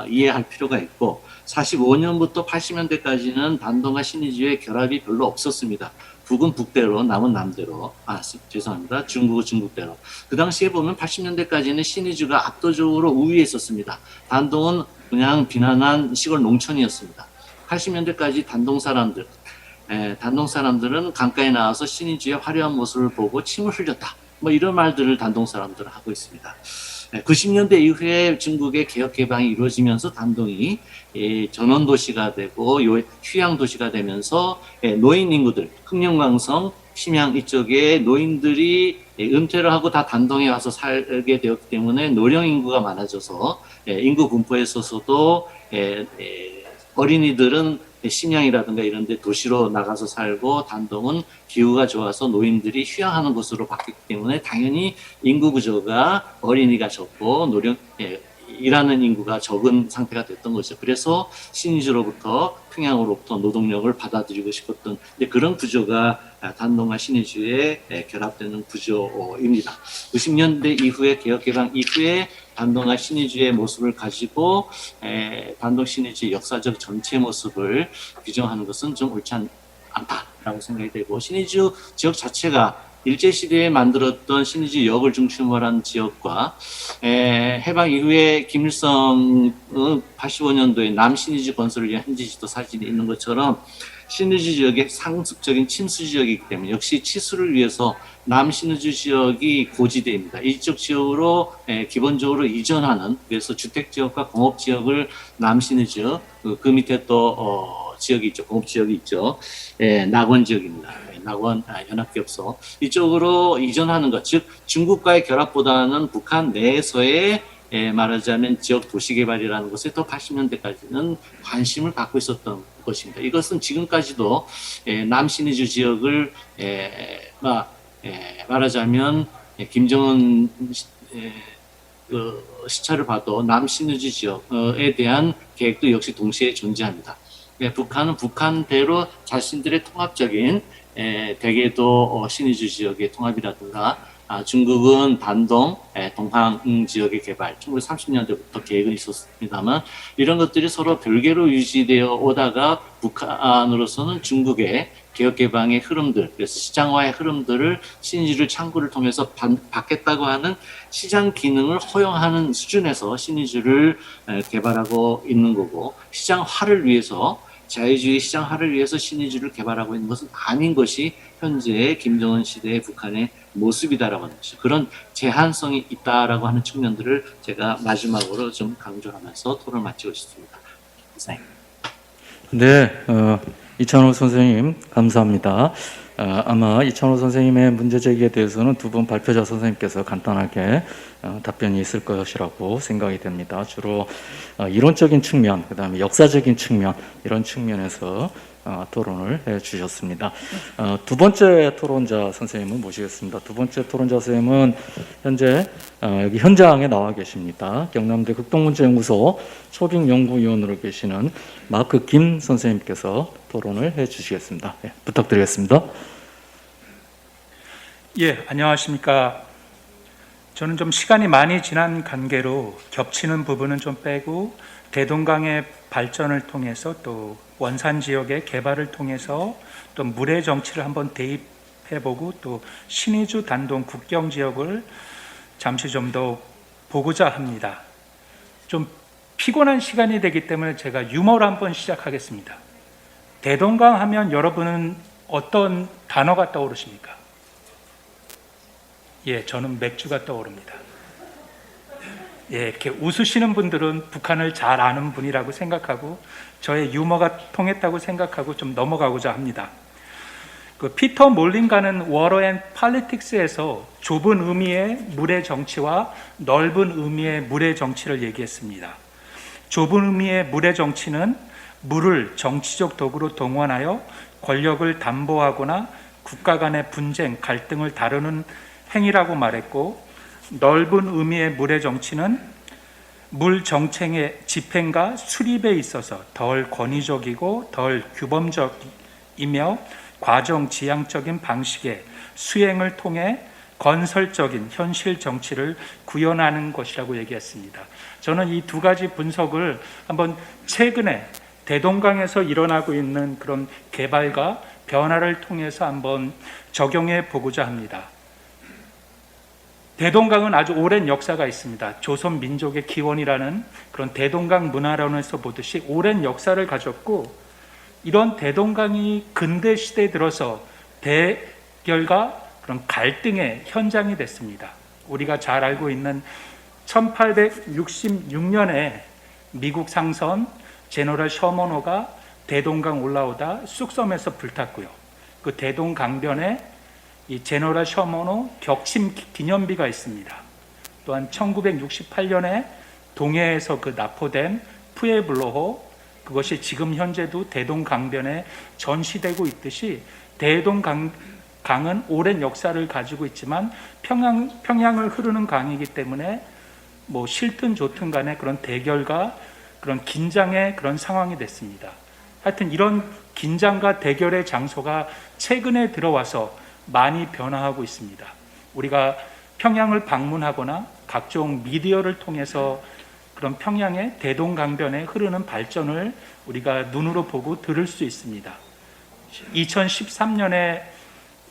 이해할 필요가 있고 45년부터 80년대까지는 단동과 신의주의 결합이 별로 없었습니다. 북은 북대로, 남은 남대로. 죄송합니다. 중국은 중국대로. 그 당시에 보면 80년대까지는 신의주가 압도적으로 우위에 있었습니다. 단동은 그냥 비난한 시골 농촌이었습니다. 80년대까지 단동 사람들은 강가에 나와서 신의주의 화려한 모습을 보고 침을 흘렸다. 이런 말들을 단동 사람들은 하고 있습니다. 90년대 이후에 중국의 개혁 개방이 이루어지면서 단동이 전원 도시가 되고 휴양 도시가 되면서 노인 인구들, 흑룡강성, 심양 이쪽에 노인들이 은퇴를 하고 다 단동에 와서 살게 되었기 때문에 노령 인구가 많아져서 인구 분포에 있어서도 어린이들은 심양이라든가 이런 데 도시로 나가서 살고 단동은 기후가 좋아서 노인들이 휴양하는 곳으로 바뀌기 때문에 당연히 인구 구조가 어린이가 적고 일하는 인구가 적은 상태가 됐던 거죠. 그래서 신의주로부터 평양으로부터 노동력을 받아들이고 싶었던 그런 구조가 단동과 신의주에 결합되는 구조입니다. 90년대 이후에 개혁개방 이후에 단동과 신의주의 모습을 가지고 단동 신의주의 역사적 전체 모습을 규정하는 것은 좀 옳지 않다라고 생각이 되고 신의주 지역 자체가 일제시대에 만들었던 신의주 역을 중심으로 한 지역과 해방 이후에 김일성 85년도에 남신의주 건설을 위한 현지지도 사진이 있는 것처럼 신의주 지역의 상습적인 침수 지역이기 때문에 역시 치수를 위해서 남신의주 지역이 고지대입니다. 이쪽 지역으로 기본적으로 이전하는 그래서 주택지역과 공업지역을 남신의주 그 밑에 또 지역이 있죠. 공업지역이 있죠. 낙원 지역입니다. 낙원 연합기업소 이쪽으로 이전하는 것, 즉 중국과의 결합보다는 북한 내에서의 말하자면 지역 도시개발이라는 것에 또 80년대까지는 관심을 갖고 있었던 것입니다. 이것은 지금까지도 남신의주 지역을 말하자면 김정은 시차를 봐도 남신의주 지역에 대한 계획도 역시 동시에 존재합니다. 북한은 북한대로 자신들의 통합적인 대개도 신의주 지역의 통합이라든가 중국은 단동, 동항 지역의 개발 1930년대부터 계획은 있었습니다만 이런 것들이 서로 별개로 유지되어 오다가 북한으로서는 중국의 개혁개방의 흐름들, 그래서 시장화의 흐름들을 신의주를 창구를 통해서 받겠다고 하는 시장 기능을 허용하는 수준에서 신의주를 개발하고 있는 거고 시장화를 위해서 자유주의 시장화를 위해서 신의주를 개발하고 있는 것은 아닌 것이 현재의 김정은 시대의 북한의 모습이다라고 하는 것이죠. 그런 제한성이 있다라고 하는 측면들을 제가 마지막으로 좀 강조하면서 토론을 마치고 싶습니다. 이상입니다. 네, 이찬호 선생님 감사합니다. 아마 이찬호 선생님의 문제 제기에 대해서는 두 분 발표자 선생님께서 간단하게 답변이 있을 것이라고 생각이 됩니다. 주로 이론적인 측면, 그다음에 역사적인 측면 이런 측면에서 토론을 해주셨습니다. 두 번째 토론자 선생님을 모시겠습니다. 두 번째 토론자 선생님은 현재 여기 현장에 나와 계십니다. 경남대 극동문제연구소 초빙연구위원으로 계시는 마크 김 선생님께서 토론을 해주시겠습니다. 네, 부탁드리겠습니다. 예, 안녕하십니까. 저는 좀 시간이 많이 지난 관계로 겹치는 부분은 좀 빼고 대동강의 발전을 통해서 또 원산 지역의 개발을 통해서 또 물의 정치를 한번 대입해보고 또 신의주 단동 국경 지역을 잠시 좀 더 보고자 합니다. 좀 피곤한 시간이 되기 때문에 제가 유머로 한번 시작하겠습니다. 대동강 하면 여러분은 어떤 단어가 떠오르십니까? 예, 저는 맥주가 떠오릅니다. 예, 이렇게 웃으시는 분들은 북한을 잘 아는 분이라고 생각하고 저의 유머가 통했다고 생각하고 좀 넘어가고자 합니다. 그 피터 몰링가는 Water and Politics에서 좁은 의미의 물의 정치와 넓은 의미의 물의 정치를 얘기했습니다. 좁은 의미의 물의 정치는 물을 정치적 도구로 동원하여 권력을 담보하거나 국가 간의 분쟁, 갈등을 다루는 행위라고 말했고, 넓은 의미의 물의 정치는 물 정책의 집행과 수립에 있어서 덜 권위적이고 덜 규범적이며 과정 지향적인 방식의 수행을 통해 건설적인 현실 정치를 구현하는 것이라고 얘기했습니다. 저는 이 두 가지 분석을 한번 최근에 대동강에서 일어나고 있는 그런 개발과 변화를 통해서 한번 적용해 보고자 합니다. 대동강은 아주 오랜 역사가 있습니다. 조선 민족의 기원이라는 그런 대동강 문화론에서 보듯이 오랜 역사를 가졌고, 이런 대동강이 근대 시대에 들어서 대결과 그런 갈등의 현장이 됐습니다. 우리가 잘 알고 있는 1866년에 미국 상선 제너럴 셔먼호가 대동강 올라오다 쑥섬에서 불탔고요. 그 대동강변에 이 제너럴 셔먼호 격침 기념비가 있습니다. 또한 1968년에 동해에서 그 납포된 푸에블로호, 그것이 지금 현재도 대동강변에 전시되고 있듯이 대동강은 오랜 역사를 가지고 있지만 평양을 흐르는 강이기 때문에 뭐 싫든 좋든 간에 그런 대결과 그런 긴장의 그런 상황이 됐습니다. 하여튼 이런 긴장과 대결의 장소가 최근에 들어와서 많이 변화하고 있습니다. 우리가 평양을 방문하거나 각종 미디어를 통해서 그런 평양의 대동강변에 흐르는 발전을 우리가 눈으로 보고 들을 수 있습니다. 2013년에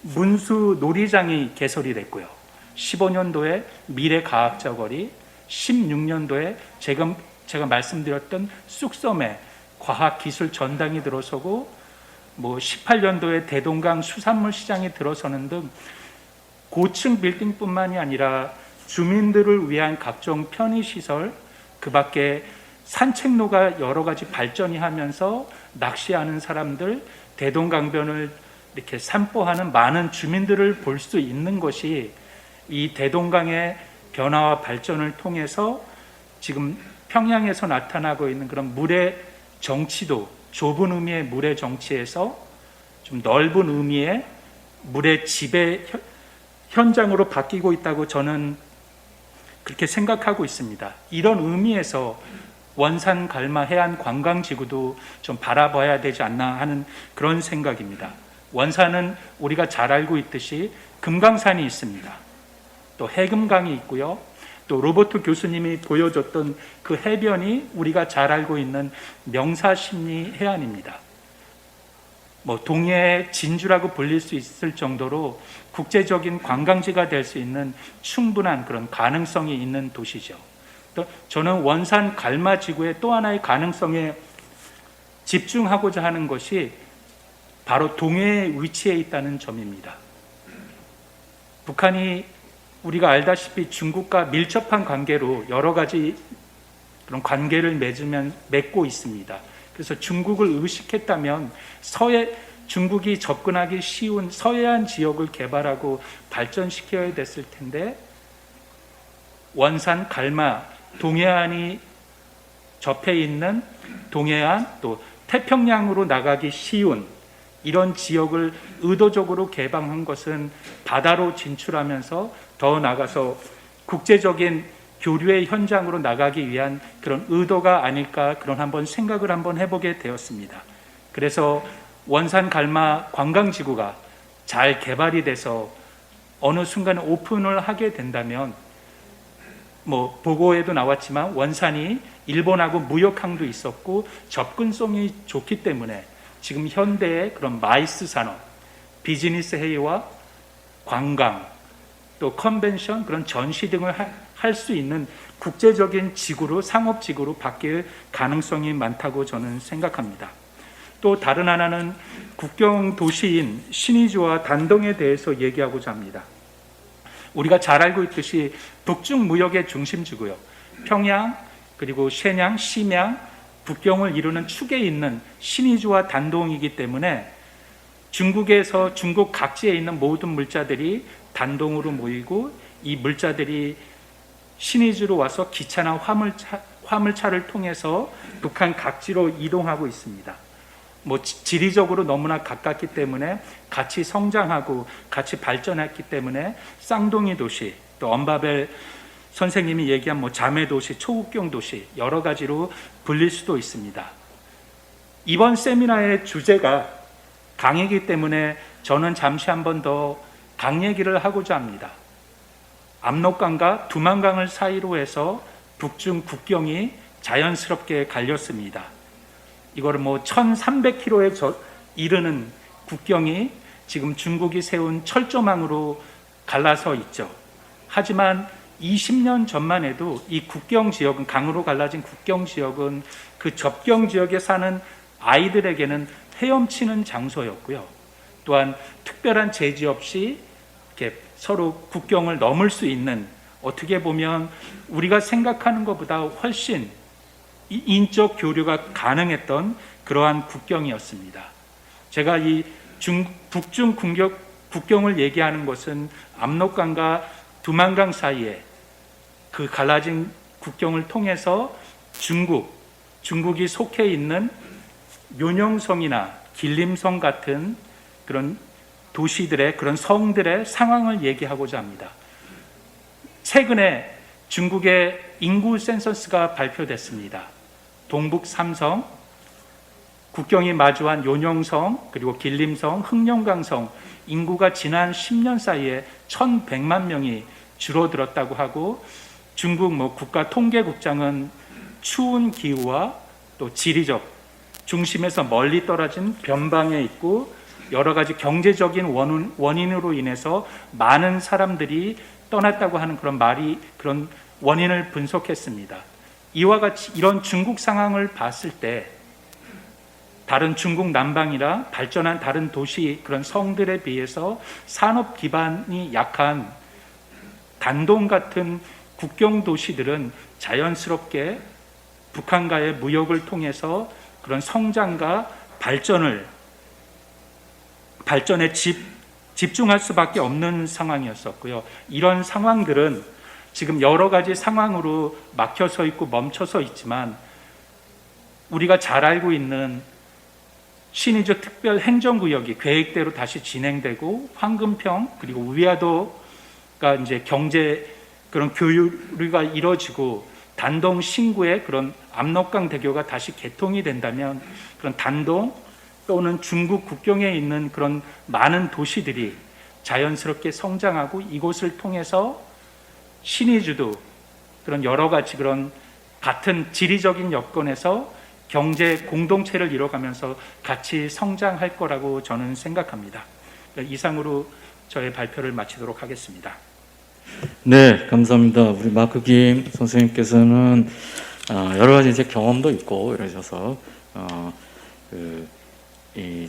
문수 놀이장이 개설이 됐고요. 15년도에 미래과학자 거리, 16년도에 제가 말씀드렸던 쑥섬에 과학기술 전당이 들어서고, 뭐 18년도에 대동강 수산물 시장이 들어서는 등 고층 빌딩뿐만이 아니라 주민들을 위한 각종 편의시설, 그 밖에 산책로가 여러 가지 발전이 하면서 낚시하는 사람들, 대동강변을 이렇게 산보하는 많은 주민들을 볼 수 있는 것이 이 대동강의 변화와 발전을 통해서 지금 평양에서 나타나고 있는 그런 물의 정치도 좁은 의미의 물의 정치에서 좀 넓은 의미의 물의 지배 현장으로 바뀌고 있다고 저는 그렇게 생각하고 있습니다. 이런 의미에서 원산 갈마 해안 관광지구도 좀 바라봐야 되지 않나 하는 그런 생각입니다. 원산은 우리가 잘 알고 있듯이 금강산이 있습니다. 또 해금강이 있고요. 또 로버트 교수님이 보여줬던 그 해변이 우리가 잘 알고 있는 명사십리 해안입니다. 뭐 동해의 진주라고 불릴 수 있을 정도로 국제적인 관광지가 될 수 있는 충분한 그런 가능성이 있는 도시죠. 또 저는 원산 갈마 지구의 또 하나의 가능성에 집중하고자 하는 것이 바로 동해에 위치해 있다는 점입니다. 북한이 우리가 알다시피 중국과 밀접한 관계로 여러 가지 그런 관계를 맺고 있습니다. 그래서 중국을 의식했다면 중국이 접근하기 쉬운 서해안 지역을 개발하고 발전시켜야 됐을 텐데 원산, 갈마, 동해안이 접해 있는 동해안 또 태평양으로 나가기 쉬운 이런 지역을 의도적으로 개방한 것은 바다로 진출하면서 더 나가서 국제적인 교류의 현장으로 나가기 위한 그런 의도가 아닐까 그런 한번 생각을 한번 해보게 되었습니다. 그래서 원산 갈마 관광지구가 잘 개발이 돼서 어느 순간 오픈을 하게 된다면 뭐 보고에도 나왔지만 원산이 일본하고 무역항도 있었고 접근성이 좋기 때문에 지금 현대의 그런 마이스 산업, 비즈니스 회의와 관광, 또 컨벤션, 그런 전시 등을 할 수 있는 국제적인 지구로 상업지구로 바뀔 가능성이 많다고 저는 생각합니다. 또 다른 하나는 국경 도시인 신의주와 단동에 대해서 얘기하고자 합니다. 우리가 잘 알고 있듯이 북중 무역의 중심지고요. 평양 그리고 셰냥, 심양, 국경을 이루는 축에 있는 신의주와 단동이기 때문에 중국에서 중국 각지에 있는 모든 물자들이 단동으로 모이고 이 물자들이 신의주로 와서 기차나 화물차를 통해서 북한 각지로 이동하고 있습니다. 뭐 지리적으로 너무나 가깝기 때문에 같이 성장하고 같이 발전했기 때문에 쌍둥이 도시, 또 엄바벨 선생님이 얘기한 뭐 자매 도시, 초국경 도시 여러 가지로 불릴 수도 있습니다. 이번 세미나의 주제가 강이기 때문에 저는 잠시 한 번 더 강 얘기를 하고자 합니다. 압록강과 두만강을 사이로 해서 북중 국경이 자연스럽게 갈렸습니다. 이거를 뭐 1300km에 이르는 국경이 지금 중국이 세운 철조망으로 갈라서 있죠. 하지만 20년 전만 해도 이 국경 지역은, 강으로 갈라진 국경 지역은 그 접경 지역에 사는 아이들에게는 헤엄치는 장소였고요. 또한 특별한 제지 없이 이렇게 서로 국경을 넘을 수 있는, 어떻게 보면 우리가 생각하는 것보다 훨씬 인적 교류가 가능했던 그러한 국경이었습니다. 제가 이 북중 국경을 얘기하는 것은 압록강과 두만강 사이에 그 갈라진 국경을 통해서 중국이 속해 있는 묘령성이나 길림성 같은 그런 도시들의, 그런 성들의 상황을 얘기하고자 합니다. 최근에 중국의 인구 센서스가 발표됐습니다. 동북 3성, 국경이 마주한 요령성, 그리고 길림성, 흑룡강성 인구가 지난 10년 사이에 1,100만 명이 줄어들었다고 하고, 중국 국가통계국장은 추운 기후와 또 지리적 중심에서 멀리 떨어진 변방에 있고 여러 가지 경제적인 원인으로 인해서 많은 사람들이 떠났다고 하는 그런 원인을 분석했습니다. 이와 같이 이런 중국 상황을 봤을 때 다른 중국 남방이나 발전한 다른 도시, 그런 성들에 비해서 산업 기반이 약한 단동 같은 국경 도시들은 자연스럽게 북한과의 무역을 통해서 그런 성장과 발전에 집중할 수밖에 없는 상황이었었고요. 이런 상황들은 지금 여러 가지 상황으로 막혀서 있고 멈춰서 있지만, 우리가 잘 알고 있는 신의주 특별 행정구역이 계획대로 다시 진행되고, 황금평 그리고 위화도가 이제 경제 그런 교류가 이루어지고, 단동 신구의 그런 압록강 대교가 다시 개통이 된다면, 그런 단동 또는 중국 국경에 있는 그런 많은 도시들이 자연스럽게 성장하고, 이곳을 통해서 신의주도 그런 여러 가지 그런 같은 지리적인 여건에서 경제 공동체를 이뤄가면서 같이 성장할 거라고 저는 생각합니다. 이상으로 저의 발표를 마치도록 하겠습니다. 네, 감사합니다. 우리 마크 김 선생님께서는 여러 가지 이제 경험도 있고 이러셔서 이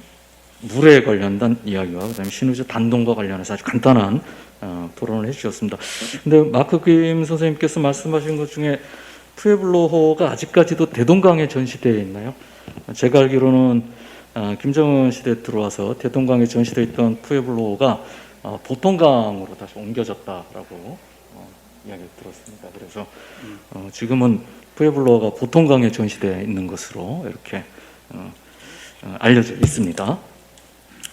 물에 관련된 이야기와 그다음에 신의주 단동과 관련해서 아주 간단한 토론을 해주셨습니다. 근데 마크 김 선생님께서 말씀하신 것 중에 푸에블로호가 아직까지도 대동강에 전시되어 있나요? 제가 알기로는 김정은 시대 들어와서 대동강에 전시되어 있던 푸에블로가 보통강으로 다시 옮겨졌다라고 이야기를 들었습니다. 그래서 지금은 푸에블로가 보통강에 전시되어 있는 것으로 이렇게 알려져 있습니다.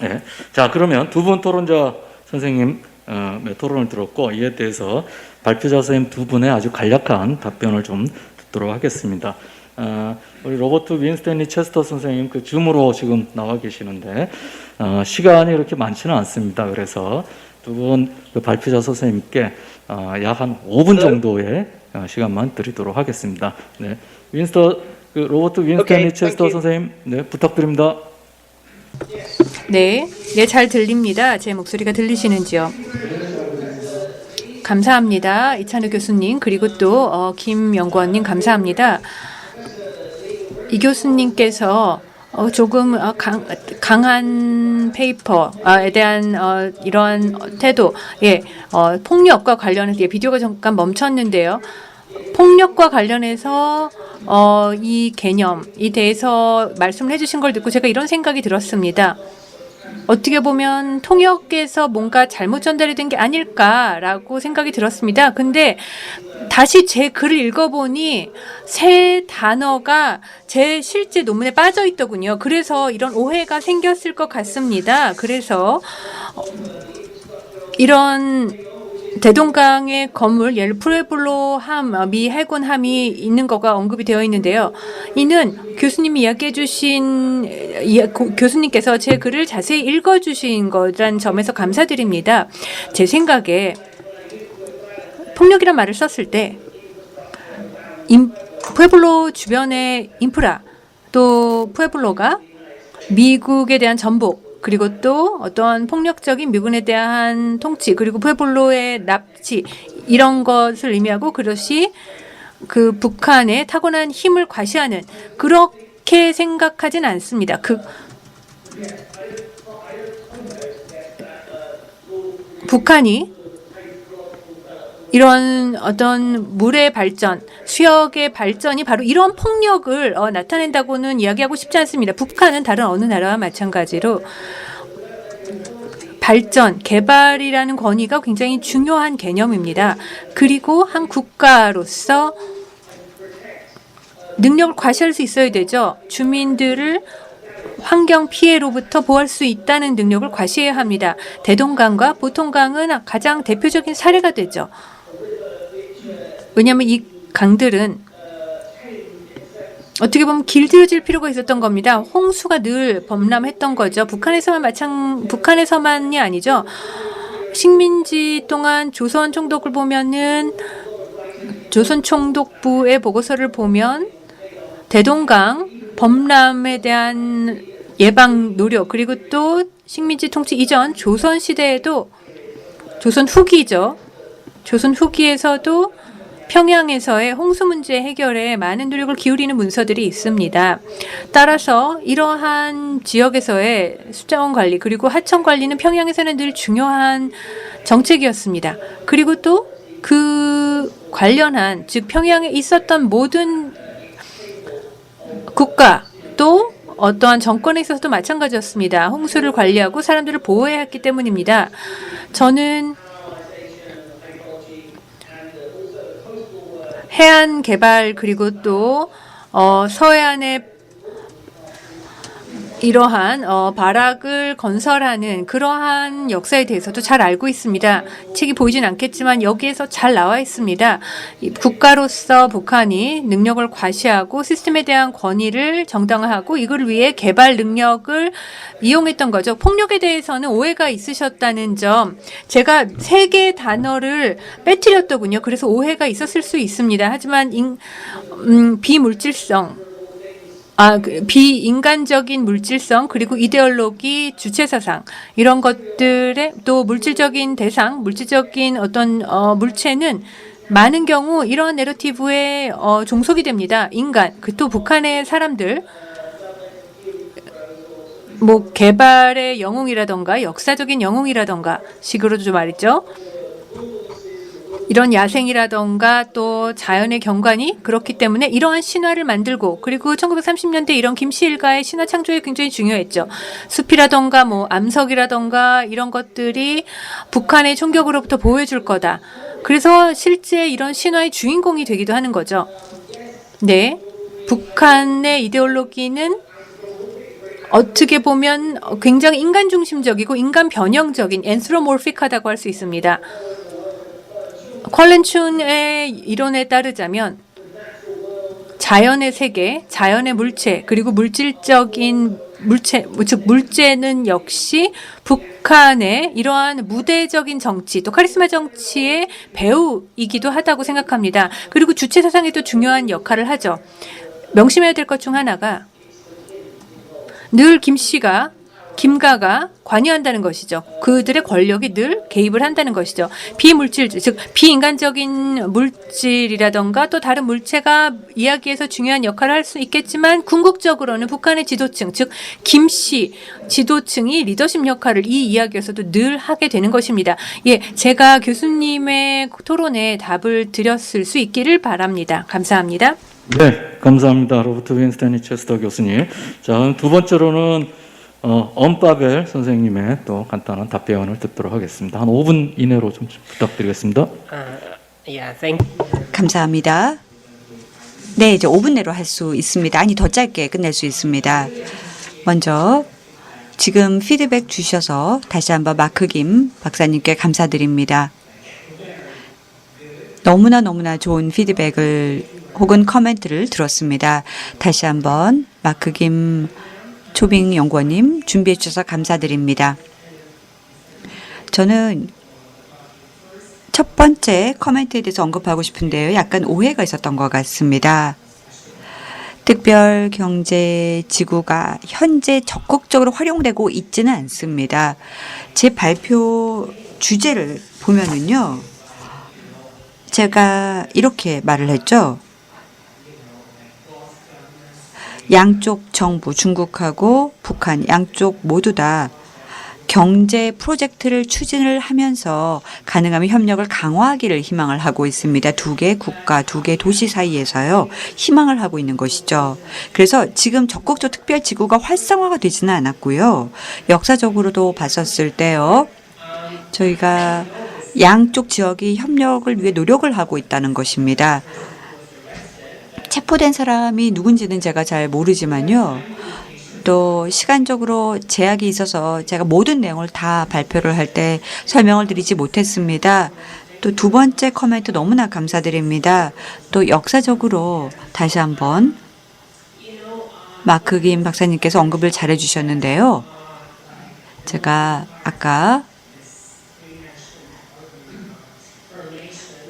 네. 자, 그러면 두 분 토론자 선생님 토론을 들었고, 이에 대해서 발표자 선생님 두 분의 아주 간략한 답변을 좀 듣도록 하겠습니다. 우리 로버트 윈스탠리 체스터 선생님 그 줌으로 지금 나와 계시는데 시간이 이렇게 많지는 않습니다. 그래서 두 분 그 발표자 선생님께 약 한 5분 정도의 시간만 드리도록 하겠습니다. 네, 로버트 윈스탠리 체스터 선생님, 네, 부탁드립니다. 네, 네, 잘 들립니다. 제 목소리가 들리시는지요? 감사합니다. 이찬우 교수님, 그리고 또 김연구원님 감사합니다. 이 교수님께서 조금 강한 페이퍼에 대한 이러한 태도, 폭력과 관련해서 비디오가 잠깐 멈췄는데요. 폭력과 관련해서 이 개념에 대해서 말씀을 해주신 걸 듣고 제가 이런 생각이 들었습니다. 어떻게 보면 통역에서 뭔가 잘못 전달이 된 게 아닐까라고 생각이 들었습니다. 근데 다시 제 글을 읽어보니 세 단어가 제 실제 논문에 빠져 있더군요. 그래서 이런 오해가 생겼을 것 같습니다. 그래서 이런 대동강의 건물, 예를 푸에블로함, 미 해군함이 있는 거가 언급이 되어 있는데요. 이는 교수님이 이야기해 주신 교수님께서 제 글을 자세히 읽어 주신 거란 점에서 감사드립니다. 제 생각에 폭력이란 말을 썼을 때 푸에블로 주변의 인프라, 또 푸에블로가 미국에 대한 전복, 그리고 또 어떠한 폭력적인 미군에 대한 통치, 그리고 푸에블로의 납치, 이런 것을 의미하고, 그것이 그 북한의 타고난 힘을 과시하는, 그렇게 생각하진 않습니다. 북한이 이런 어떤 물의 발전, 수역의 발전이 바로 이런 폭력을 나타낸다고는 이야기하고 싶지 않습니다. 북한은 다른 어느 나라와 마찬가지로 발전, 개발이라는 권위가 굉장히 중요한 개념입니다. 그리고 한 국가로서 능력을 과시할 수 있어야 되죠. 주민들을 환경 피해로부터 보호할 수 있다는 능력을 과시해야 합니다. 대동강과 보통강은 가장 대표적인 사례가 되죠. 왜냐하면 이 강들은 어떻게 보면 길들여질 필요가 있었던 겁니다. 홍수가 늘 범람했던 거죠. 북한에서만이 아니죠. 식민지 동안 조선 총독을 보면은, 조선 총독부의 보고서를 보면 대동강 범람에 대한 예방 노력, 그리고 또 식민지 통치 이전 조선 시대에도, 조선 후기죠. 조선 후기에서도 평양에서의 홍수 문제 해결에 많은 노력을 기울이는 문서들이 있습니다. 따라서 이러한 지역에서의 수자원 관리, 그리고 하천 관리는 평양에서는 늘 중요한 정책이었습니다. 그리고 또 그 관련한, 즉 평양에 있었던 모든 국가, 또 어떠한 정권에 있어서도 마찬가지였습니다. 홍수를 관리하고 사람들을 보호해야 했기 때문입니다. 저는 해안 개발, 그리고 또 서해안의 이러한 발악을 건설하는 그러한 역사에 대해서도 잘 알고 있습니다. 책이 보이진 않겠지만 여기에서 잘 나와 있습니다. 국가로서 북한이 능력을 과시하고 시스템에 대한 권위를 정당화하고 이걸 위해 개발 능력을 이용했던 거죠. 폭력에 대해서는 오해가 있으셨다는 점, 제가 3개의 단어를 빼뜨렸더군요. 그래서 오해가 있었을 수 있습니다. 하지만 비물질성, 비인간적인 물질성, 그리고 이데올로기, 주체사상, 이런 것들의 또 물질적인 대상, 물질적인 어떤 물체는 많은 경우 이런 내러티브에 종속이 됩니다. 인간, 또 북한의 사람들, 뭐 개발의 영웅이라던가 역사적인 영웅이라던가 식으로도 좀 말이죠. 이런 야생이라던가 또 자연의 경관이 그렇기 때문에 이러한 신화를 만들고, 그리고 1930년대 이런 김씨 일가의 신화 창조에 굉장히 중요했죠. 숲이라던가 뭐 암석이라던가 이런 것들이 북한의 총격으로부터 보호해줄 거다. 그래서 실제 이런 신화의 주인공이 되기도 하는 거죠. 네, 북한의 이데올로기는 어떻게 보면 굉장히 인간 중심적이고 인간 변형적인 엔스로모피크하다고 할 수 있습니다. 퀄렌춘의 이론에 따르자면 자연의 세계, 자연의 물체, 그리고 물질적인 물체, 즉 물체는 역시 북한의 이러한 무대적인 정치, 또 카리스마 정치의 배우이기도 하다고 생각합니다. 그리고 주체 사상에도 중요한 역할을 하죠. 명심해야 될 것 중 하나가 늘 김가가 관여한다는 것이죠. 그들의 권력이 늘 개입을 한다는 것이죠. 비물질, 즉 비인간적인 물질이라던가 또 다른 물체가 이야기에서 중요한 역할을 할 수 있겠지만 궁극적으로는 북한의 지도층, 즉 김씨 지도층이 리더십 역할을 이 이야기에서도 늘 하게 되는 것입니다. 예, 제가 교수님의 토론에 답을 드렸을 수 있기를 바랍니다. 감사합니다. 네, 감사합니다. 로버트 윈스턴리 체스터 교수님. 자, 두 번째로는 엄바벨 선생님의 또 간단한 답변을 듣도록 하겠습니다. 한 5분 이내로 좀 부탁드리겠습니다. 감사합니다. 네, 이제 5분 내로 할 수 있습니다. 아니, 더 짧게 끝낼 수 있습니다. 먼저 지금 피드백 주셔서 다시 한번 마크 김 박사님께 감사드립니다. 너무나 좋은 피드백을 혹은 커멘트를 들었습니다. 다시 한번 마크 김 초빙 연구원님 준비해 주셔서 감사드립니다. 저는 첫 번째 커멘트에 대해서 언급하고 싶은데요. 약간 오해가 있었던 것 같습니다. 특별경제지구가 현재 적극적으로 활용되고 있지는 않습니다. 제 발표 주제를 보면은요. 제가 이렇게 말을 했죠. 양쪽 정부, 중국하고 북한 양쪽 모두 다 경제 프로젝트를 추진을 하면서 가능하면 협력을 강화하기를 희망을 하고 있습니다. 두 개 국가, 두 개 도시 사이에서요. 희망을 하고 있는 것이죠. 그래서 지금 적극적 특별지구가 활성화가 되지는 않았고요. 역사적으로도 봤었을 때요. 저희가 양쪽 지역이 협력을 위해 노력을 하고 있다는 것입니다. 체포된 사람이 누군지는 제가 잘 모르지만요. 또 시간적으로 제약이 있어서 제가 모든 내용을 다 발표를 할 때 설명을 드리지 못했습니다. 또 두 번째 코멘트 너무나 감사드립니다. 또 역사적으로 다시 한번 마크 김 박사님께서 언급을 잘해 주셨는데요. 제가 아까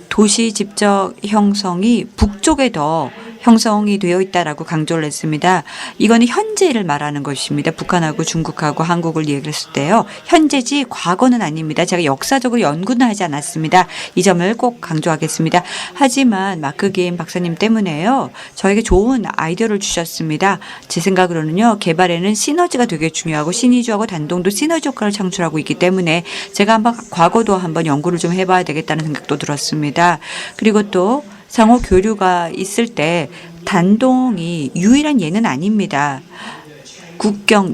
도시 집적 형성이 북쪽에 더 형성이 되어 있다라고 강조를 했습니다. 이거는 현재를 말하는 것입니다. 북한하고 중국하고 한국을 얘기했을 때요. 현재지 과거는 아닙니다. 제가 역사적으로 연구는 하지 않았습니다. 이 점을 꼭 강조하겠습니다. 하지만 마크 김 박사님 때문에요. 저에게 좋은 아이디어를 주셨습니다. 제 생각으로는요. 개발에는 시너지가 되게 중요하고 신의주하고 단동도 시너지 효과를 창출하고 있기 때문에 제가 한번 과거도 한번 연구를 좀 해봐야 되겠다는 생각도 들었습니다. 그리고 또 상호 교류가 있을 때 단동이 유일한 예는 아닙니다.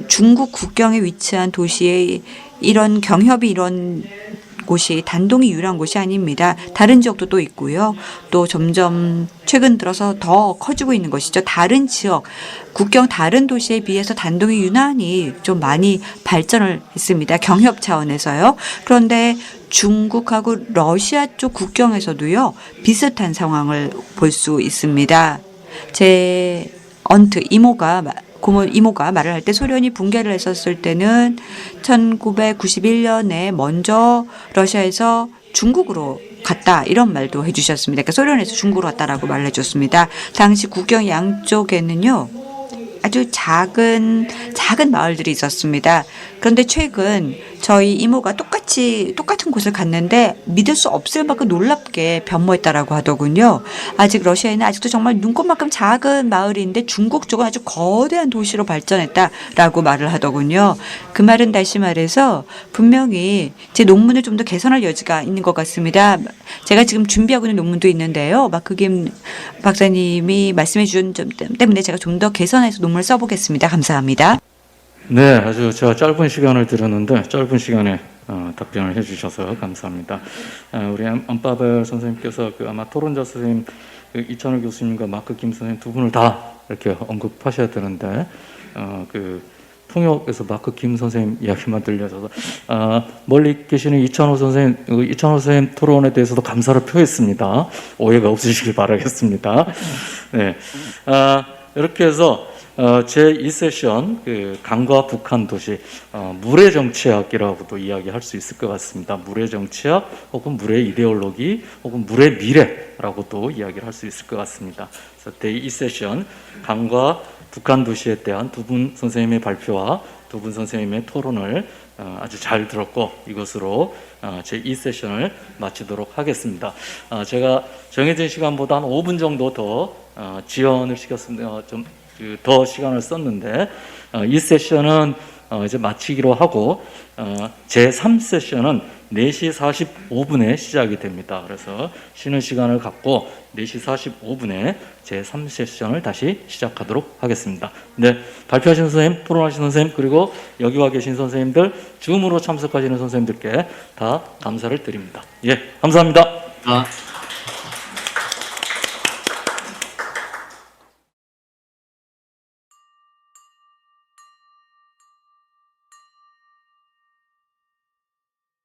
중국 국경에 위치한 도시에 이런 경협이 이런 곳이 단동이 유일한 곳이 아닙니다. 다른 지역도 또 있고요. 또 점점 최근 들어서 더 커지고 있는 것이죠. 다른 지역, 국경 다른 도시에 비해서 단동이 유난히 좀 많이 발전을 했습니다. 경협 차원에서요. 그런데 중국하고 러시아 쪽 국경에서도요. 비슷한 상황을 볼 수 있습니다. 제 고모 이모가 말을 할 때 소련이 붕괴를 했었을 때는 1991년에 먼저 러시아에서 중국으로 갔다 이런 말도 해주셨습니다. 그러니까 소련에서 중국으로 갔다라고 말을 해줬습니다. 당시 국경 양쪽에는요. 아주 작은 마을들이 있었습니다. 그런데 최근 저희 이모가 똑같은 곳을 갔는데 믿을 수 없을 만큼 놀랍게 변모했다라고 하더군요. 아직 러시아에는 아직도 정말 눈꽃만큼 작은 마을인데 중국 쪽은 아주 거대한 도시로 발전했다라고 말을 하더군요. 그 말은 다시 말해서 분명히 제 논문을 좀 더 개선할 여지가 있는 것 같습니다. 제가 지금 준비하고 있는 논문도 있는데요. 마크 김 박사님이 말씀해 주신 점 때문에 제가 좀 더 개선해서 논문을 써보겠습니다. 감사합니다. 네, 아주 제가 짧은 시간을 들었는데 짧은 시간에 답변을 해주셔서 감사합니다. 우리 안바벨 선생님께서 그 아마 토론자 선생님 이찬호 교수님과 마크 김 선생님 두 분을 다 이렇게 언급하셔야 되는데 그 통역에서 마크 김 선생님 이야기만 들려서 멀리 계시는 이찬호 선생님 토론에 대해서도 감사를 표했습니다. 오해가 없으시길 바라겠습니다. 네, 이렇게 해서 제2세션 그 강과 북한 도시 물의 정치학이라고도 이야기할 수 있을 것 같습니다. 물의 정치학 혹은 물의 이데올로기 혹은 물의 미래라고도 이야기를 할 수 있을 것 같습니다. 그래서 제2세션 강과 북한 도시에 대한 두 분 선생님의 발표와 두 분 선생님의 토론을 아주 잘 들었고 이것으로 제2세션을 마치도록 하겠습니다. 제가 정해진 시간보다 한 5분 정도 더 지연을 시켰습니다. 좀 더 시간을 썼는데 이 세션은 이제 마치기로 하고 제3세션은 4시 45분에 시작이 됩니다. 그래서 쉬는 시간을 갖고 4시 45분에 제3세션을 다시 시작하도록 하겠습니다. 네, 발표하신 선생님, 토론하신 선생님, 그리고 여기 와 계신 선생님들, 줌으로 참석하시는 선생님들께 다 감사를 드립니다. 예, 감사합니다.